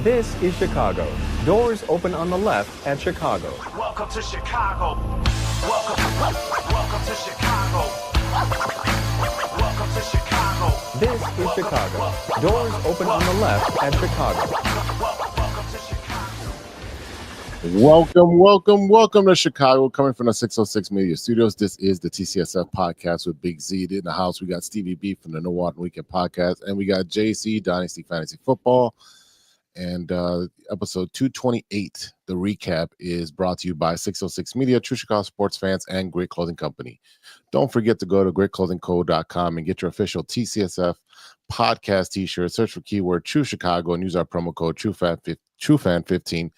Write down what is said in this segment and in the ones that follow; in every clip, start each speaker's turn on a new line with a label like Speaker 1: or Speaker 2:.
Speaker 1: This is Chicago. Doors open on the left at Chicago.
Speaker 2: Welcome to Chicago. Welcome to Chicago. Welcome to Chicago.
Speaker 1: This is Chicago. Doors open on the left at Chicago.
Speaker 3: Welcome to Chicago, coming from the 606 Media Studios. This is the TCSF podcast with Big Z in the house. We got Stevie B from the No Walton Weekend podcast, and we got JC Dynasty Fantasy Football. And episode 228, the recap, is brought to you by 606 Media, True Chicago Sports Fans, and Great Clothing Company. Don't forget to go to greatclothingco.com and get your official TCSF podcast t-shirt. Search for keyword True Chicago and use our promo code TrueFan15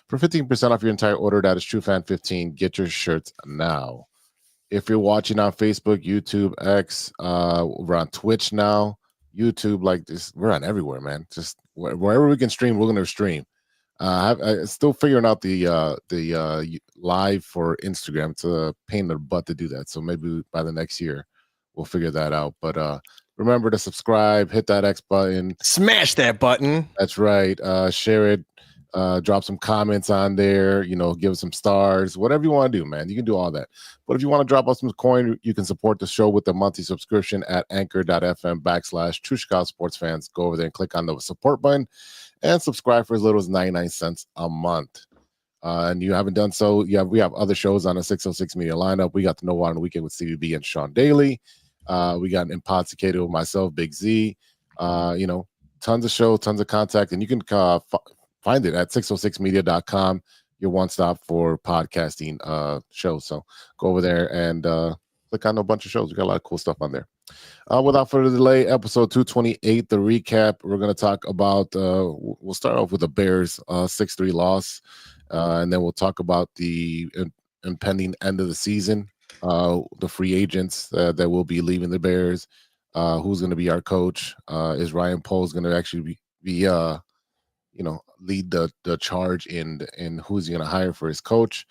Speaker 3: for 15% off your entire order. That is TrueFan15. Get your shirts now. If you're watching on Facebook, YouTube, X, we're on Twitch now. YouTube, like this, we're on everywhere, man. Just wherever we can stream, we're going to stream. I'm still figuring out the live for Instagram. It's a pain in the butt to do that. So maybe by the next year, we'll figure that out. But remember to subscribe, hit that X button.
Speaker 4: Smash that button.
Speaker 3: That's right. Share it. Drop some comments on there, give us some stars, whatever you want to do, man. You can do all that. But if you want to drop us some coin, you can support the show with a monthly subscription at anchor.fm/True Chicago Sports Fans. Go over there and click on the support button and subscribe for as little as 99 cents a month. And you haven't done so, we have other shows on the 606 Media lineup. We got the No Water Weekend with Stevie B and Sean Daly. We got an Impodsicated with myself, Big Z. Tons of show, tons of contact, and you can find it at 606media.com, your one-stop for podcasting shows. So go over there and click on a bunch of shows. We got a lot of cool stuff on there. Without further delay, episode 228, the recap. We're going to talk about, we'll start off with the Bears 6-3 loss, and then we'll talk about the impending end of the season, the free agents that will be leaving the Bears, who's going to be our coach. Is Ryan Poles going to actually be lead the charge in who's he going to hire for his coach.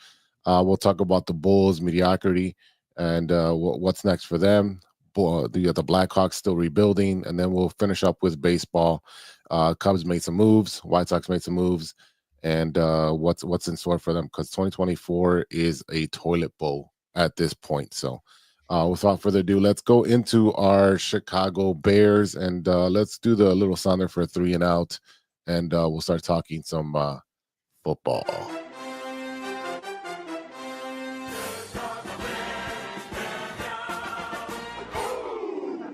Speaker 3: We'll talk about the Bulls' mediocrity and what's next for them. The Blackhawks still rebuilding, and then we'll finish up with baseball. Cubs made some moves, White Sox made some moves, and what's in store for them, because 2024 is a toilet bowl at this point. So without further ado, let's go into our Chicago Bears, and let's do the little sounder for a 3 and out. And we'll start talking some football.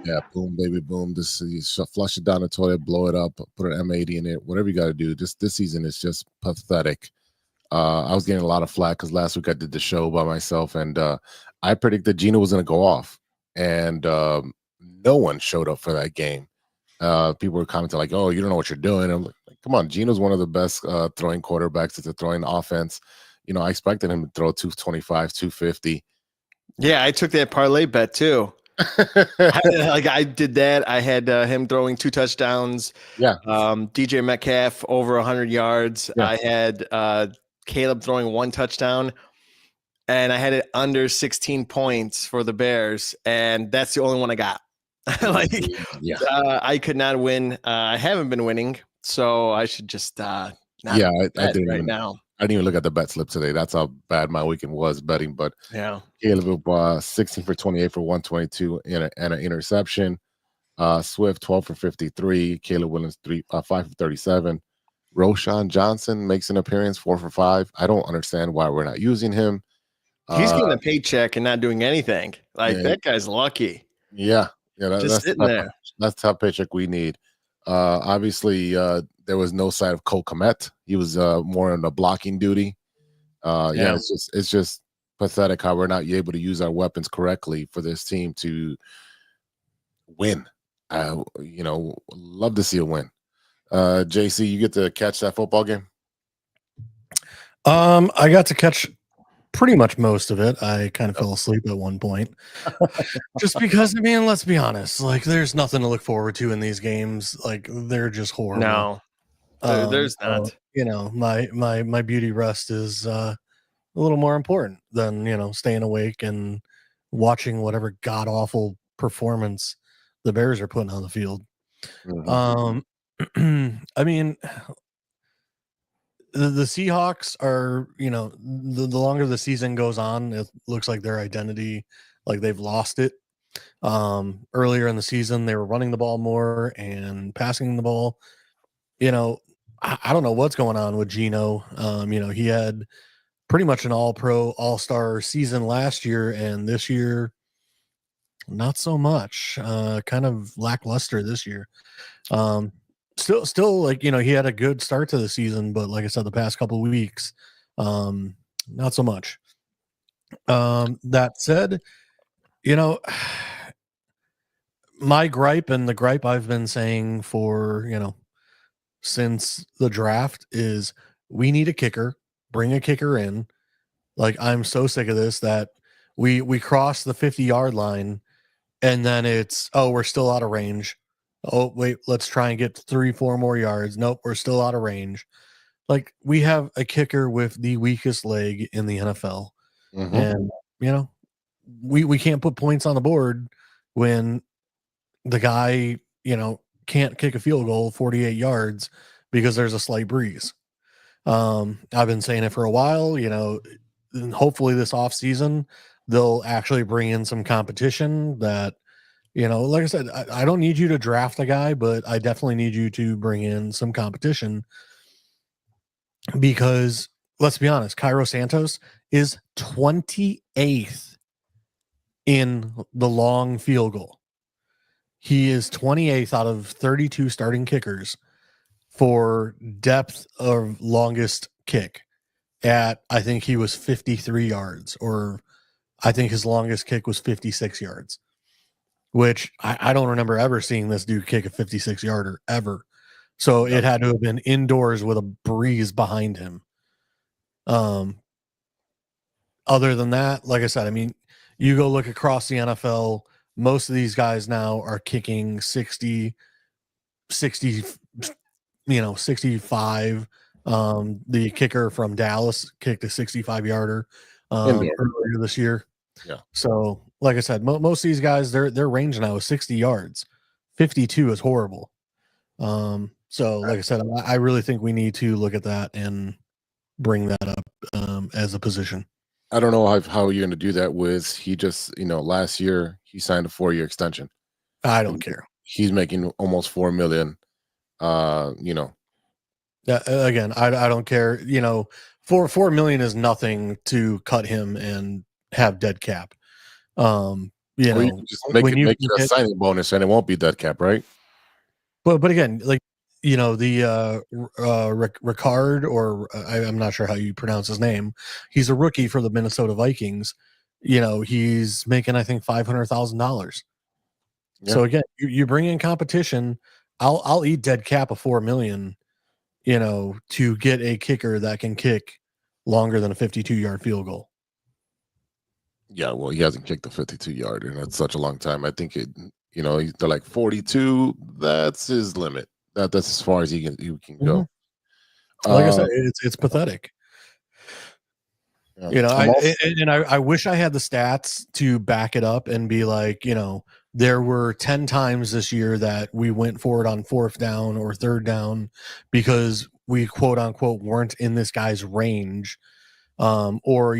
Speaker 3: Yeah, boom, baby, boom. This is flush it down the toilet, blow it up, put an M80 in it, whatever you got to do. This season is just pathetic. I was getting a lot of flack because last week I did the show by myself, and I predicted Geno was going to go off, and no one showed up for that game. People were commenting like, "Oh, you don't know what you're doing." I'm like, "Come on, Geno's one of the best throwing quarterbacks. It's a throwing offense. I expected him to throw 225, 250."
Speaker 4: Yeah, I took that parlay bet too. I did that. I had him throwing 2 touchdowns.
Speaker 3: Yeah.
Speaker 4: DJ Metcalf over 100 yards.
Speaker 3: Yeah.
Speaker 4: I had Caleb throwing 1 touchdown, and I had it under 16 points for the Bears, and that's the only one I got. I could not win. I haven't been winning, so I should just I didn't right now.
Speaker 3: I didn't even look at the bet slip today. That's how bad my weekend was betting. But
Speaker 4: yeah,
Speaker 3: Caleb 16 for 28 for 122 and an interception. Swift 12 for 53. Caleb Williams 5 for 37. Roshan Johnson makes an appearance 4 for 5. I don't understand why we're not using him.
Speaker 4: He's getting a paycheck and not doing anything. That guy's lucky.
Speaker 3: Yeah.
Speaker 4: Just sitting there.
Speaker 3: That's the top paycheck we need. Obviously, there was no sign of Cole Kmet. He was more on the blocking duty. It's just pathetic how we're not able to use our weapons correctly for this team to win. Love to see a win. JC, you get to catch that football game?
Speaker 5: I got to catch pretty much most of it. I kind of fell asleep at one point. Just because, let's be honest, there's nothing to look forward to in these games. They're just horrible.
Speaker 4: No, there's not.
Speaker 5: My beauty rest is a little more important than, staying awake and watching whatever god-awful performance the Bears are putting on the field.
Speaker 3: Mm-hmm.
Speaker 5: I mean, the Seahawks are, the longer the season goes on, it looks like their identity, like they've lost it. Earlier in the season, they were running the ball more and passing the ball. I don't know what's going on with Geno. He had pretty much an all-pro, all-star season last year, and this year, not so much. Kind of lackluster this year. Still, like, he had a good start to the season, but like I said, the past couple of weeks, not so much. That said, my gripe, and the gripe I've been saying for, since the draft, is we need a kicker. Bring a kicker in. Like, I'm so sick of this that we cross the 50-yard line and then it's, we're still out of range. Oh, wait, let's try and get 3-4 more yards. Nope, we're still out of range. Like, we have a kicker with the weakest leg in the NFL.
Speaker 3: Mhm.
Speaker 5: And, we can't put points on the board when the guy, can't kick a field goal 48 yards because there's a slight breeze. I've been saying it for a while, and hopefully this offseason they'll actually bring in some competition that, like I said, I don't need you to draft a guy, but I definitely need you to bring in some competition, because let's be honest, Cairo Santos is 28th in the long field goal. He is 28th out of 32 starting kickers for depth of longest kick at, I think he was 53 yards, or I think his longest kick was 56 yards, which I don't remember ever seeing this dude kick a 56 yarder ever. So it had to have been indoors with a breeze behind him. Other than that, like I said, I mean, you go look across the NFL, most of these guys now are kicking 60, 65. The kicker from Dallas kicked a 65-yarder earlier this year.
Speaker 3: Yeah.
Speaker 5: So, like I said, most of these guys, their range now is 60 yards. 52 is horrible. So, like I said, I really think we need to look at that and bring that up as a position.
Speaker 3: I don't know how you're going to do that with, he just, last year he signed a 4-year extension.
Speaker 5: I don't care.
Speaker 3: He's making almost $4 million.
Speaker 5: Again, I don't care. $4 million is nothing to cut him and have dead cap.
Speaker 3: You just make it a signing bonus and it won't be dead cap, right?
Speaker 5: But again, like, the Ricard, or I'm not sure how you pronounce his name. He's a rookie for the Minnesota Vikings. He's making, I think, $500,000. Yeah. So again, you bring in competition. I'll eat dead cap of $4 million, to get a kicker that can kick longer than a 52-yard field goal.
Speaker 3: Yeah, well, he hasn't kicked a 52-yard in such a long time. I think they're like 42. That's his limit. That's as far as he can go.
Speaker 5: Like I said, it's pathetic.
Speaker 3: Yeah.
Speaker 5: I wish I had the stats to back it up and be like, there were 10 times this year that we went forward on 4th down or 3rd down because we quote unquote weren't in this guy's range. Or,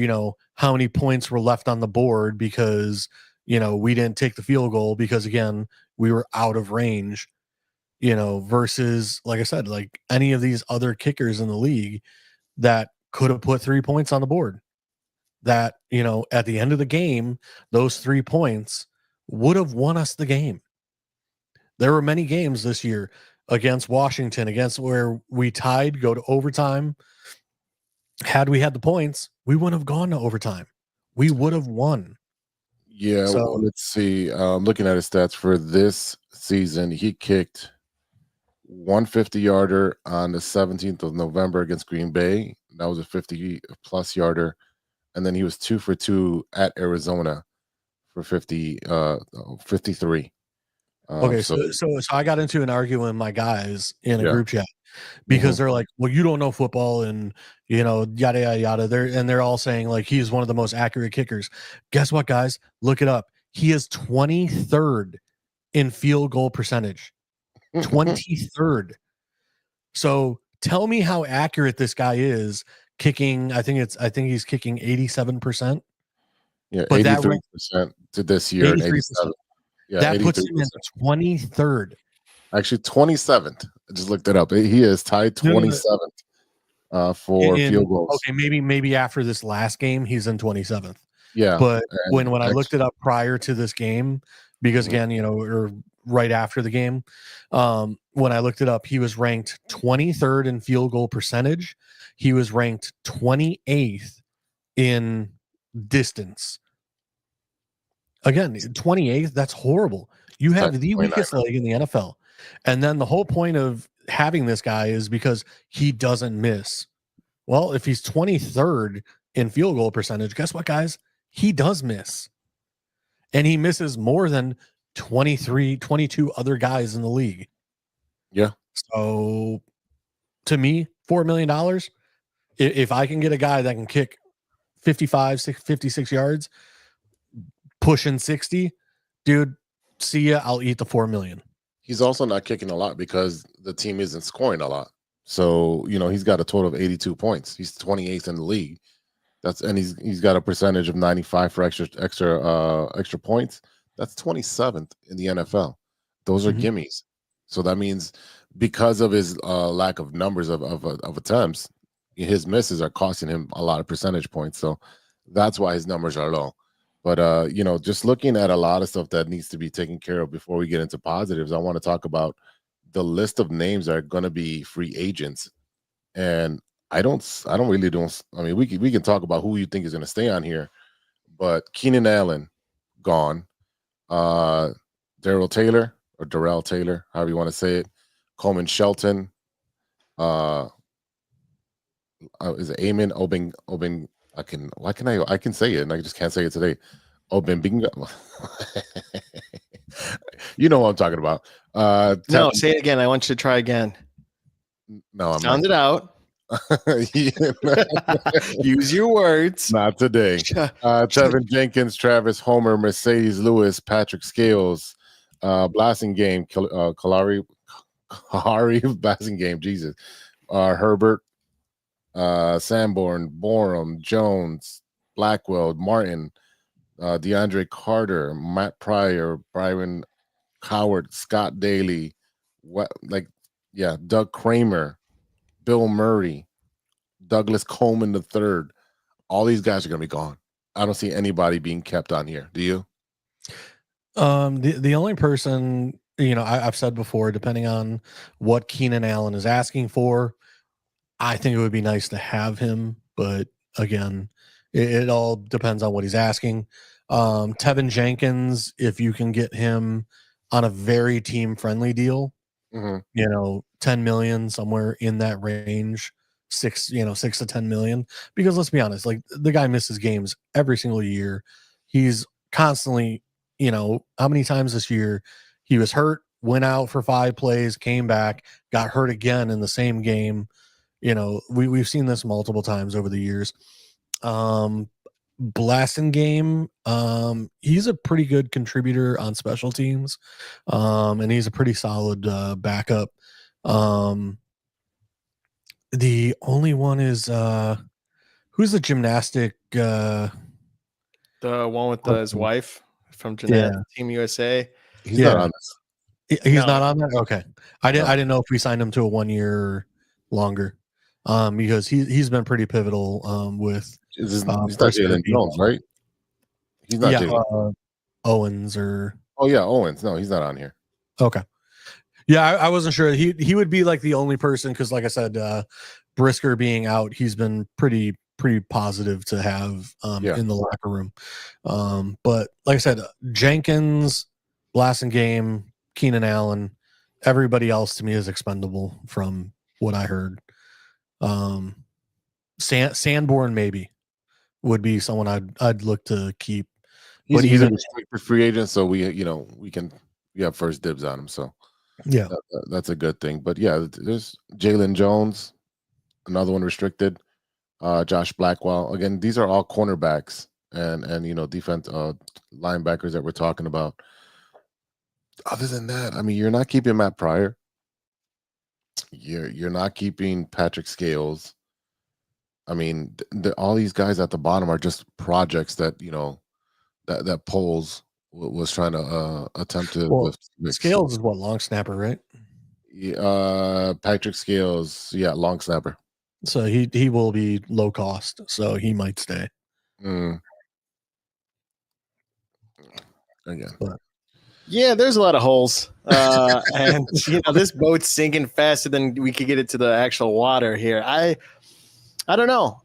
Speaker 5: how many points were left on the board because, we didn't take the field goal because, again, we were out of range, versus, like I said, like any of these other kickers in the league that could have put 3 points on the board, that, at the end of the game, those 3 points would have won us the game. There were many games this year against Washington, against where we tied, go to overtime. Had we had the points, we wouldn't have gone to overtime. We would have won.
Speaker 3: Yeah, so, well, let's see. Looking at his stats for this season, he kicked 150-yarder on the 17th of November against Green Bay. That was a 50-plus yarder. And then he was 2 for 2 at Arizona for 53.
Speaker 5: Okay, so I got into an argument with my guys in a group chat because they're like, well, you don't know football and, yada, yada, yada. They're all saying, like, he's one of the most accurate kickers. Guess what, guys? Look it up. He is 23rd in field goal percentage. 23rd. So tell me how accurate this guy is kicking. I think he's kicking 87%.
Speaker 3: Yeah,
Speaker 5: But that
Speaker 3: 83% to this year and
Speaker 5: 83%.
Speaker 3: 87. Yeah,
Speaker 5: That
Speaker 3: 83%.
Speaker 5: puts him in 23rd.
Speaker 3: Actually, 27th. I just looked it up. He is tied 27th for field goals.
Speaker 5: Okay, maybe after this last game, he's in 27th.
Speaker 3: Yeah.
Speaker 5: But
Speaker 3: and
Speaker 5: when I looked it up prior to this game, because
Speaker 3: Mhm.
Speaker 5: again, or right after the game, when I looked it up, he was ranked 23rd in field goal percentage. He was ranked 28th in distance. Again, 28th, that's horrible. You have the
Speaker 3: 29.
Speaker 5: weakest leg in the NFL. And then the whole point of having this guy is because he doesn't miss. Well, if he's 23rd in field goal percentage, guess what, guys? He does miss. And he misses more than 23, 22 other guys in the league.
Speaker 3: Yeah.
Speaker 5: So to me, $4 million, if I can get a guy that can kick 56 yards, pushing 60, dude, see ya. I'll eat the $4 million.
Speaker 3: He's also not kicking a lot because the team isn't scoring a lot. So, he's got a total of 82 points. He's 28th in the league. He's got a percentage of 95 for extra points. That's 27th in the NFL. Those are gimmies. So that means because of his lack of numbers of attempts, his misses are costing him a lot of percentage points. So that's why his numbers are low. But just looking at a lot of stuff that needs to be taken care of before we get into positives, I want to talk about the list of names that are going to be free agents. And I mean, we can talk about who you think is going to stay on here, but Keenan Allen gone, Darrell Taylor, however you want to say it, Coleman Shelton, is it Amen Obeng? I can say it and I just can't say it today. Obeng. You know what I'm talking about.
Speaker 4: No, say it again. I want you to try again.
Speaker 3: No, I'm
Speaker 4: Sound it out. Use your words.
Speaker 3: Not today. Tevin Jenkins, Travis Homer, Mercedes Lewis, Patrick Scales, Blasting Game, Kalari Blasting Game, Jesus, Herbert, Sanborn, Borum, Jones, Blackwell, Martin, DeAndre Carter, Matt Pryor, Byron Howard, Scott Daly, Doug Kramer, Bill Murray, Douglas Coleman III. All these guys are going to be gone. I don't see anybody being kept on here. Do you?
Speaker 5: The only person, I've said before, depending on what Keenan Allen is asking for, I think it would be nice to have him. But again, it all depends on what he's asking. Tevin Jenkins, if you can get him on a very team-friendly deal, 10 million, somewhere in that range, 6 to 10 million, because let's be honest, like the guy misses games every single year. He's constantly, how many times this year he was hurt, went out for 5 plays, came back, got hurt again in the same game. We've seen this multiple times over the years. Blasting Game, he's a pretty good contributor on special teams, and he's a pretty solid backup. The only one is who's the gymnastic?
Speaker 4: The one with his wife from Team USA.
Speaker 3: He's not on this.
Speaker 5: He's not on there. Okay, I didn't know if we signed him to a 1 year or longer, because he's been pretty pivotal with.
Speaker 3: He's not Jalen Jones, right? He's not Jalen.
Speaker 5: Owens or.
Speaker 3: Oh yeah, Owens. No, he's not on here.
Speaker 5: Okay. Yeah, I wasn't sure. He would be like the only person because, like I said, Brisker being out, he's been pretty positive to have in the locker room. But like I said, Jenkins, Blasting Game, Keenan Allen, everybody else to me is expendable from what I heard. Sanborn maybe would be someone I'd look to keep.
Speaker 3: He's a restricted free agent, so we have first dibs on him. So
Speaker 5: yeah,
Speaker 3: that's a good thing. But yeah, there's Jalen Jones, another one restricted. Josh Blackwell. Again, these are all cornerbacks and defense linebackers that we're talking about. Other than that, I mean, you're not keeping Matt Pryor. You're not keeping Patrick Scales. I mean, all these guys at the bottom are just projects that that Poles was trying to attempt to
Speaker 5: Well,
Speaker 3: fix.
Speaker 5: Scales is what, long snapper, right?
Speaker 3: Patrick Scales, yeah, long snapper.
Speaker 5: So he will be low cost, so he might stay.
Speaker 3: Again.
Speaker 4: Yeah, there's a lot of holes, and this boat's sinking faster than we could get it to the actual water here. I don't know.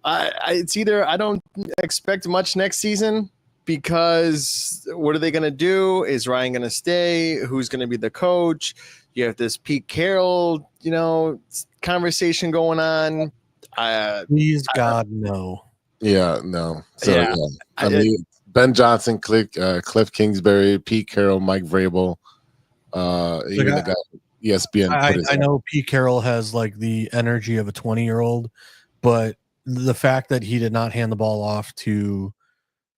Speaker 4: It's either I don't expect much next season because what are they going to do? Is Ryan going to stay? Who's going to be the coach? You have this Pete Carroll, conversation going on.
Speaker 5: Please, God, no.
Speaker 3: Yeah, no. So
Speaker 4: Yeah.
Speaker 3: I mean, Ben Johnson, Cliff Kingsbury, Pete Carroll, Mike Vrabel, even the guy ESPN.
Speaker 5: I know Pete Carroll has like the energy of a 20-year-old, but the fact that he did not hand the ball off to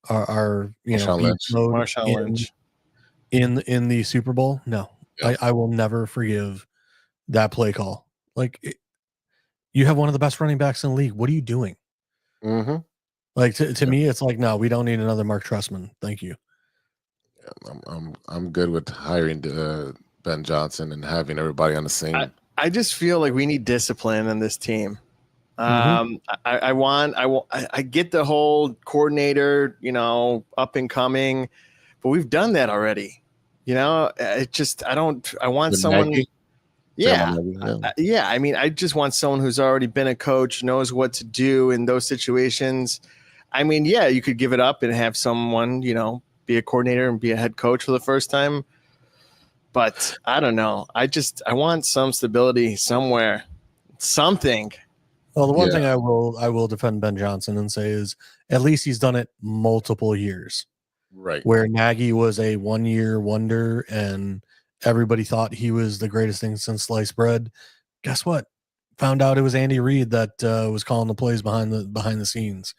Speaker 5: our
Speaker 4: Marshawn Lynch
Speaker 5: in the Super Bowl, no,
Speaker 3: Yeah.
Speaker 5: I will never forgive that play call. Like, you have one of the best running backs in the league. What are you doing?
Speaker 3: Mm-hmm.
Speaker 5: Like to me, it's like, no, we don't need another Mark Trestman. Thank you.
Speaker 3: Yeah, I'm good with hiring Ben Johnson and having everybody on the same.
Speaker 4: I just feel like we need discipline in this team. I get the whole coordinator, up and coming, but we've done that already. I want someone.
Speaker 3: Nagy?
Speaker 4: Yeah. I mean, I just want someone who's already been a coach, knows what to do in those situations. I mean, yeah, you could give it up and have someone, be a coordinator and be a head coach for the first time. But I don't know. I want some stability somewhere, something.
Speaker 5: Well, the one thing I will defend Ben Johnson and say is at least he's done it multiple years.
Speaker 3: Right.
Speaker 5: Where Nagy was a 1-year wonder and everybody thought he was the greatest thing since sliced bread. Guess what? Found out it was Andy Reid that was calling the plays behind the scenes.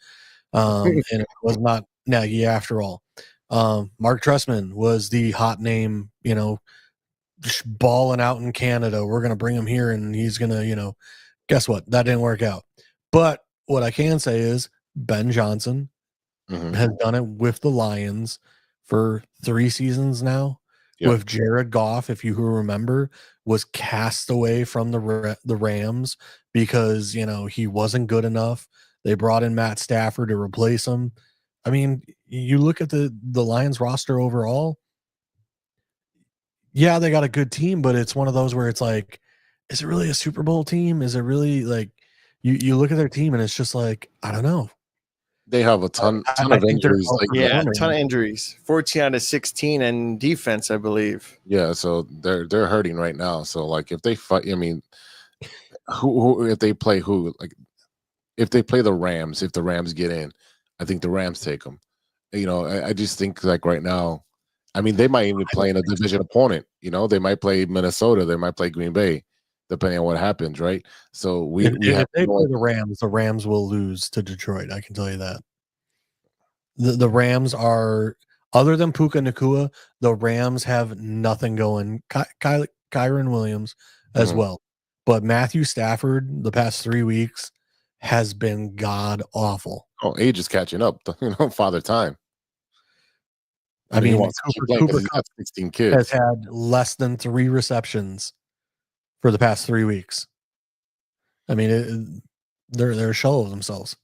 Speaker 5: And it was not Nagy after all. Mark Trestman was the hot name, balling out in Canada. We're going to bring him here and he's going to, guess what? That didn't work out. But what I can say is Ben Johnson has done it with the Lions for 3 seasons now. Yep. With Jared Goff, if you remember, was cast away from the Rams because, he wasn't good enough. They brought in Matt Stafford to replace him. I mean, you look at the Lions roster overall. Yeah, they got a good team, but it's one of those where it's like, is it really a Super Bowl team? Is it really like you look at their team and it's just like, I don't know.
Speaker 3: They have a ton of injuries.
Speaker 4: A ton of injuries. 14 out of 16 and defense, I believe.
Speaker 3: Yeah, so they're hurting right now. So like if they fight, I mean, who if they play who? Like if they play the Rams, if the Rams get in, I think the Rams take them. I just think like right now, I mean, they might even play in a division opponent. They might play Minnesota, they might play Green Bay, depending on what happens, right? So if
Speaker 5: they play the Rams will lose to Detroit. I can tell you that. The Rams are, other than Puka Nacua, the Rams have nothing going. Kyron Williams as well. But Matthew Stafford, the past 3 weeks, has been god awful.
Speaker 3: Oh, age is catching up. Father time.
Speaker 5: I mean,
Speaker 3: Cooper Kupp 16 kids
Speaker 5: has had less than 3 receptions for the past 3 weeks. I mean, they're a shell of themselves.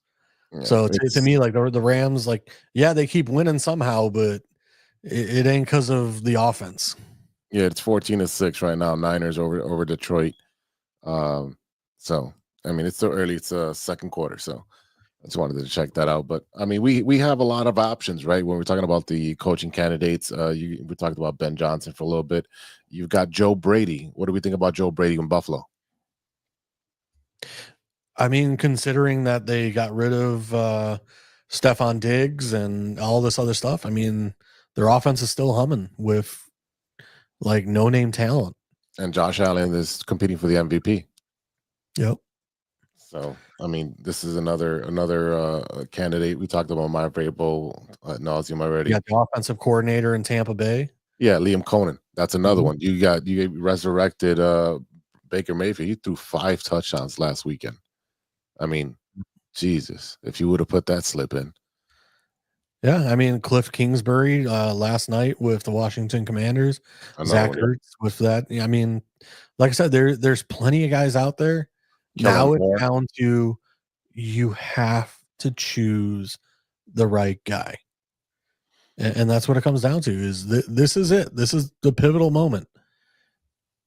Speaker 5: Yeah, so to me, like the Rams, like, yeah, they keep winning somehow, but it ain't because of the offense.
Speaker 3: Yeah, it's 14-6 right now. Niners over Detroit. So I mean, it's still early. It's second quarter, so I just wanted to check that out. But I mean, we have a lot of options, right? When we're talking about the coaching candidates, we talked about Ben Johnson for a little bit. You've got Joe Brady. What do we think about Joe Brady in Buffalo?
Speaker 5: I mean, considering that they got rid of Stephon Diggs and all this other stuff, I mean, their offense is still humming with like no-name talent.
Speaker 3: And Josh Allen is competing for the MVP.
Speaker 5: Yep.
Speaker 3: So, I mean, this is another candidate. We talked about Mike Vrabel ad nauseum already.
Speaker 5: You got the offensive coordinator in Tampa Bay.
Speaker 3: Yeah, Liam Cohen. That's another one. You resurrected Baker Mayfield, he threw 5 touchdowns last weekend. I mean, Jesus, if you would have put that slip in.
Speaker 5: Yeah, I mean Cliff Kingsbury last night with the Washington Commanders, Zach Ertz with that. I mean, like I said, there's plenty of guys out there. Now it's down to you have to choose the right guy, and that's what it comes down to. Is this is it? This is the pivotal moment.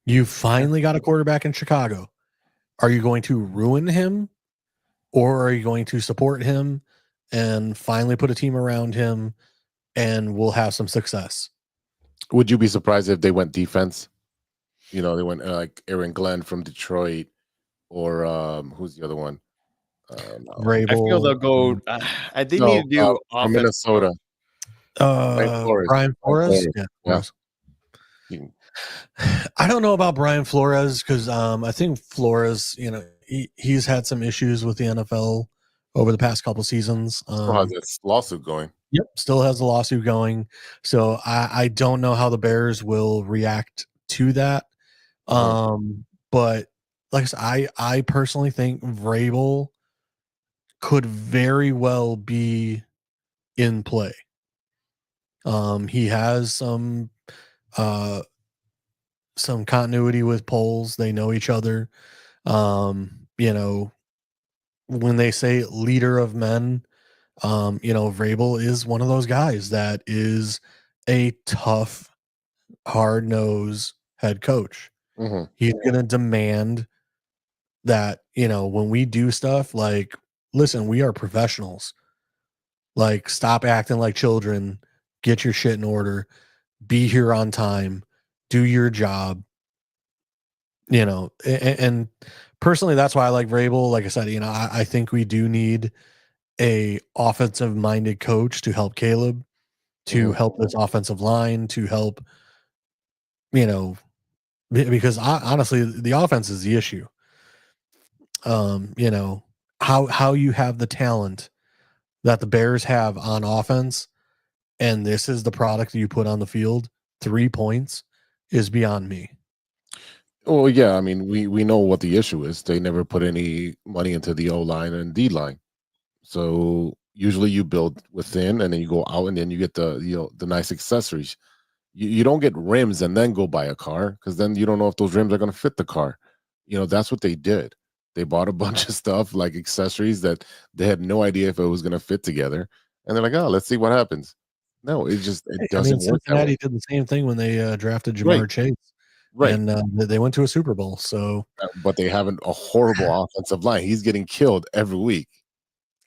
Speaker 5: You finally got a quarterback in Chicago. Are you going to ruin him, or are you going to support him and finally put a team around him, and we'll have some success?
Speaker 3: Would you be surprised if they went defense? You know, they went like Aaron Glenn from Detroit, or who's the other one?
Speaker 5: Vrabel.
Speaker 4: I feel they'll go. They need to do
Speaker 3: from Minnesota.
Speaker 5: Brian Flores.
Speaker 3: Yeah.
Speaker 5: I don't know about Brian Flores because I think Flores, you know, he's had some issues with the NFL over the past couple seasons.
Speaker 3: Still has this lawsuit going.
Speaker 5: Yep, still has a lawsuit going. So I don't know how the Bears will react to that. But like I said, I personally think Vrabel could very well be in play. He has some continuity with Poles. They know each other. You know, when they say leader of men, you know, Vrabel is one of those guys that is a tough, hard-nosed head coach. He's going to demand that, you know, when we do stuff, like, listen, we are professionals. Like, stop acting like children. Get your shit in order. Be here on time. Do your job. You know, and personally, that's why I like Vrabel. Like I said, you know, I think we do need a offensive-minded coach to help Caleb, to help this offensive line, to help, you know, because honestly, the offense is the issue. You know, how you have the talent that the Bears have on offense, and this is the product that you put on the field, 3 points, is beyond me.
Speaker 3: Well, yeah, I mean, we know what the issue is. They never put any money into the O-line and D-line. So usually you build within and then you go out and then you get the nice accessories. You don't get rims and then go buy a car, because then you don't know if those rims are going to fit the car. You know, that's what they did. They bought a bunch of stuff like accessories that they had no idea if it was going to fit together. And they're like, oh, let's see what happens. No, it doesn't work.
Speaker 5: Cincinnati did the same thing when they drafted Jamar Chase.
Speaker 3: Right.
Speaker 5: And they went to a Super Bowl. So,
Speaker 3: but they have a horrible offensive line. He's getting killed every week.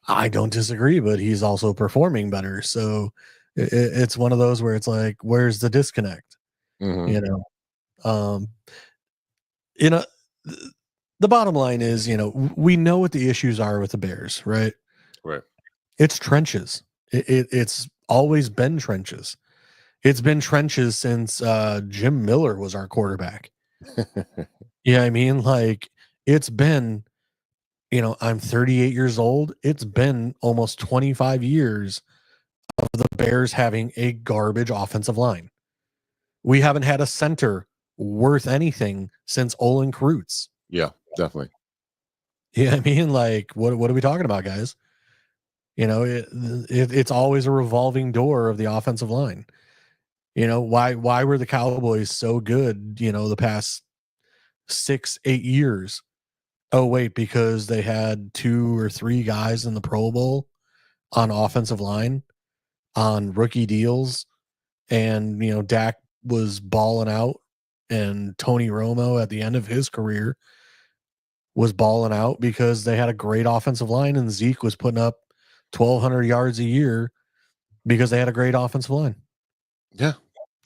Speaker 5: I don't disagree, but he's also performing better. So it's one of those where it's like, where's the disconnect? You know, the bottom line is, you know, we know what the issues are with the Bears, right?
Speaker 3: Right.
Speaker 5: It's trenches. It's always been trenches. It's been trenches since Jim Miller was our quarterback. Yeah, I mean, like, it's been, you know, I'm 38 years old. It's been almost 25 years of the Bears having a garbage offensive line. We haven't had a center worth anything since Olin Kreutz.
Speaker 3: Yeah, definitely.
Speaker 5: Yeah, I mean, like, what are we talking about, guys? You know, it's always a revolving door of the offensive line. You know, why were the Cowboys so good, you know, the past 6-8 years? Oh, wait, because they had 2 or 3 guys in the Pro Bowl on offensive line on rookie deals. And, you know, Dak was balling out, and Tony Romo at the end of his career was balling out because they had a great offensive line, and Zeke was putting up 1,200 yards a year because they had a great offensive line.
Speaker 3: Yeah.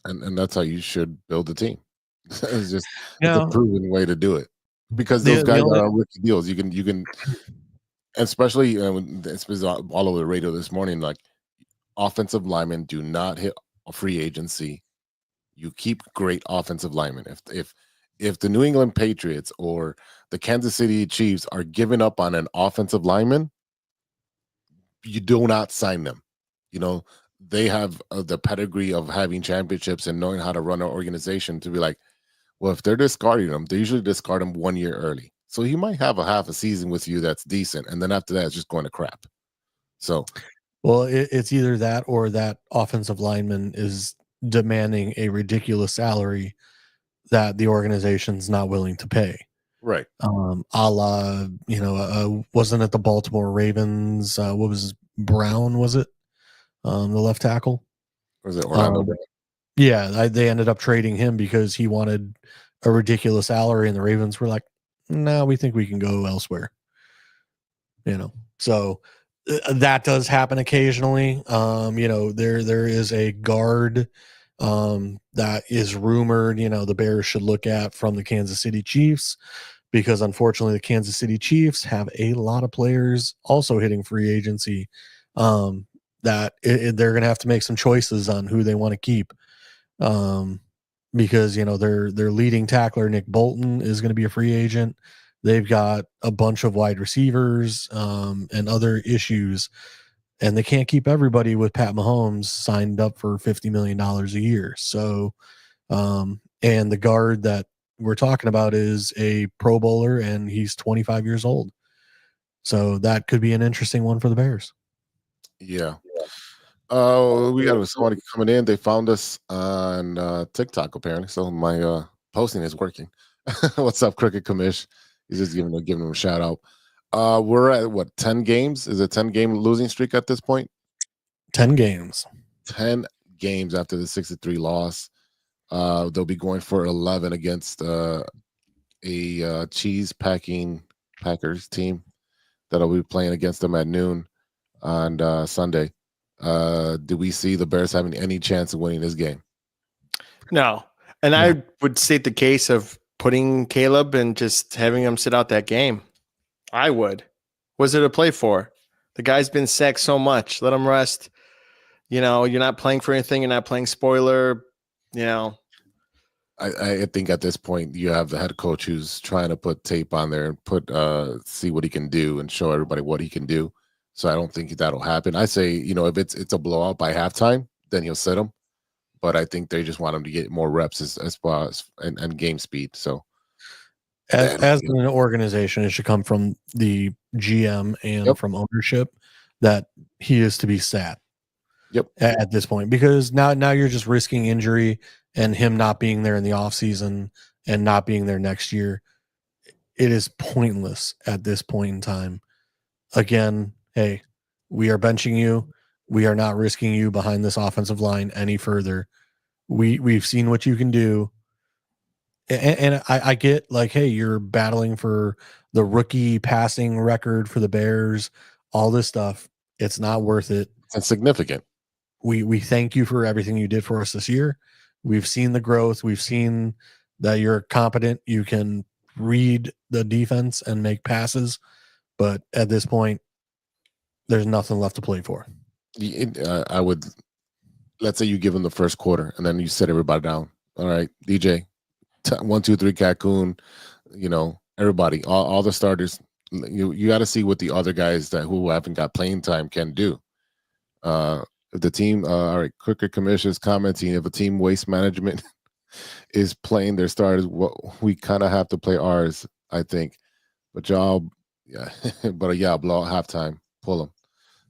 Speaker 3: And that's how you should build a team. It's just it's a proven way to do it, because those guys are on rookie deals. You can, especially all over the radio this morning, like, offensive linemen do not hit a free agency. You keep great offensive linemen. If the New England Patriots or the Kansas City Chiefs are giving up on an offensive lineman, you do not sign them. You know, they have the pedigree of having championships and knowing how to run an organization to be like, Well, if they're discarding him, they usually discard him 1 year early. So he might have a half a season with you that's decent, and then after that, it's just going to crap. So,
Speaker 5: Well, it's either that or that offensive lineman is demanding a ridiculous salary that the organization's not willing to pay.
Speaker 3: right.
Speaker 5: A la, wasn't it the Baltimore Ravens? What was Brown? Was it the left tackle?
Speaker 3: Or is it Orlando Brown?
Speaker 5: Yeah, they ended up trading him because he wanted a ridiculous salary, and the Ravens were like, "No, we think we can go elsewhere." So that does happen occasionally. There is a guard that is rumored, the Bears should look at from the Kansas City Chiefs, because unfortunately the Kansas City Chiefs have a lot of players also hitting free agency that they're going to have to make some choices on who they want to keep. Because their leading tackler Nick Bolton is going to be a free agent. They've got a bunch of wide receivers and other issues, and they can't keep everybody with Pat Mahomes signed up for $50 million a year. So, and the guard that we're talking about is a Pro Bowler, and he's 25 years old. So that could be an interesting one for the Bears.
Speaker 3: Yeah. We got somebody coming in. They found us on TikTok apparently, so my posting is working. What's up, Crooked Commish? He's just giving him a shout out. We're at what, 10 games? Is it 10-game losing streak at this point?
Speaker 5: 10 games.
Speaker 3: 10 games after the 63 loss. They'll be going for 11 against a cheese packing Packers team that'll be playing against them at noon on Sunday. Do we see the Bears having any chance of winning this game?
Speaker 4: No. And I would state the case of putting Caleb and just having him sit out that game. I would. What's there to play for? The guy's been sacked so much. Let him rest. You're not playing for anything. You're not playing spoiler.
Speaker 3: I think at this point you have the head coach who's trying to put tape on there and see what he can do and show everybody what he can do. So I don't think that'll happen. I say, if it's a blowout by halftime, then he'll sit him. But I think they just want him to get more reps as far as and game speed. So
Speaker 5: as an organization, it should come from the GM and from ownership that he is to be sat.
Speaker 3: Yep.
Speaker 5: At this point, because now you're just risking injury and him not being there in the offseason and not being there next year. It is pointless at this point in time. Again, hey, we are benching you. We are not risking you behind this offensive line any further. We've seen what you can do. And I get like, hey, you're battling for the rookie passing record for the Bears, all this stuff. It's not worth it.
Speaker 3: It's significant.
Speaker 5: We thank you for everything you did for us this year. We've seen the growth. We've seen that you're competent. You can read the defense and make passes. But at this point, there's nothing left to play for.
Speaker 3: I would, let's say you give them the first quarter and then you sit everybody down. All right, DJ, 1, 2, 3, Cancun, everybody, all the starters. You got to see what the other guys who haven't got playing time can do. If the team, all right, Crooked Commission is commenting, if a team waste management is playing their starters, we kind of have to play ours, I think. But y'all, blow out halftime, pull them.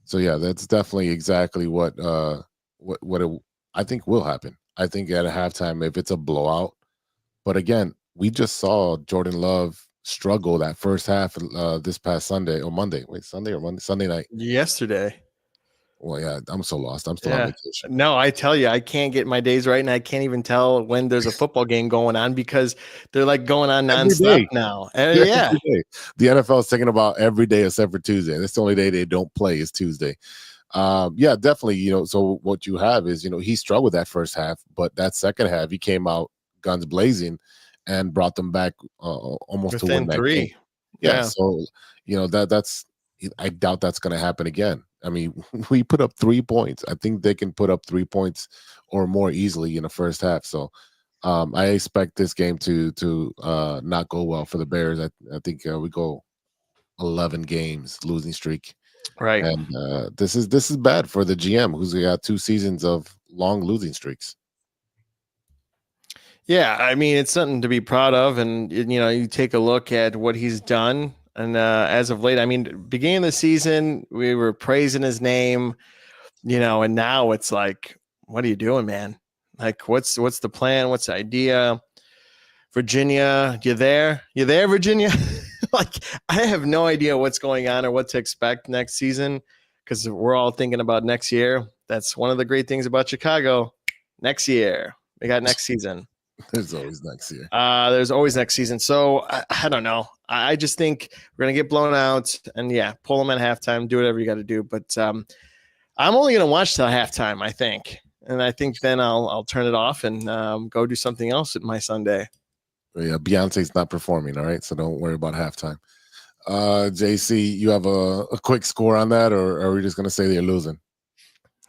Speaker 3: So yeah, that's definitely exactly what I think will happen. I think at a halftime, if it's a blowout, but again, we just saw Jordan Love struggle that first half this past Sunday or Monday. Wait, Sunday or Monday? Sunday night.
Speaker 4: Yesterday.
Speaker 3: Well, yeah, I'm so lost. I'm still on vacation.
Speaker 4: No, I tell you, I can't get my days right, and I can't even tell when there's a football game going on because they're like going on nonstop now. Yeah.
Speaker 3: The NFL is thinking about every day except for Tuesday. That's the only day they don't play is Tuesday. Yeah, definitely. So what you have is, he struggled that first half, but that second half, he came out guns blazing and brought them back almost
Speaker 4: within
Speaker 3: to win that
Speaker 4: 3.
Speaker 3: game. Yeah. So, that's I doubt that's going to happen again. I mean, we put up 3 points. I think they can put up 3 points or more easily in the first half. So I expect this game to not go well for the Bears. I think we go 11 games losing streak.
Speaker 4: Right.
Speaker 3: And this is bad for the GM who's got 2 seasons of long losing streaks.
Speaker 4: Yeah, I mean, it's something to be proud of. And, you take a look at what he's done. And as of late, I mean, beginning of the season, we were praising his name, and now it's like, what are you doing, man? Like, what's the plan? What's the idea? Virginia, you there? You there, Virginia? Like, I have no idea what's going on or what to expect next season because we're all thinking about next year. That's one of the great things about Chicago. Next year. We got next season.
Speaker 3: There's always next year.
Speaker 4: There's always next season. So I don't know. I just think we're going to get blown out and pull them at halftime, do whatever you got to do. But I'm only going to watch till halftime, I think. And I think then I'll turn it off and go do something else at my Sunday.
Speaker 3: Yeah, Beyonce's not performing, all right? So don't worry about halftime. JC, you have a quick score on that, or are we just going to say they're losing?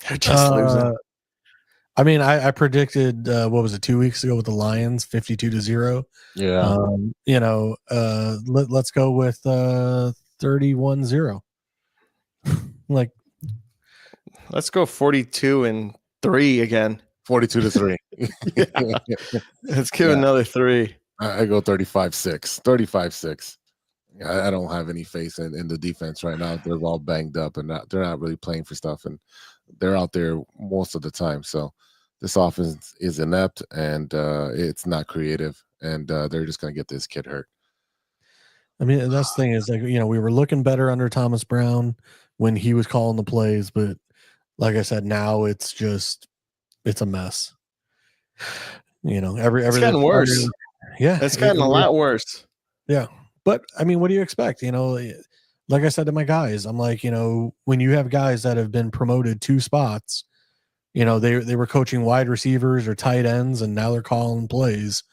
Speaker 4: They're just losing.
Speaker 5: I mean, I predicted, what was it, 2 weeks ago with the Lions, 52-0.
Speaker 3: Yeah.
Speaker 5: Let's go with 31-0. Like,
Speaker 4: let's go 42-3 again.
Speaker 3: 42-3.
Speaker 4: Let's give another 3.
Speaker 3: I go 35-6. 35-6. I don't have any faith in the defense right now. They're all banged up and they're not really playing for stuff, and they're out there most of the time. So this offense is inept and it's not creative, and they're just going to get this kid hurt.
Speaker 5: I mean, that's the thing is, like, we were looking better under Thomas Brown when he was calling the plays, but like I said, now it's a mess.
Speaker 4: It's gotten worse.
Speaker 5: Yeah,
Speaker 4: it's gotten a lot worse.
Speaker 5: Yeah, but I mean, what do you expect? Like I said to my guys, I'm like, when you have guys that have been promoted 2 spots, they were coaching wide receivers or tight ends, and now they're calling plays.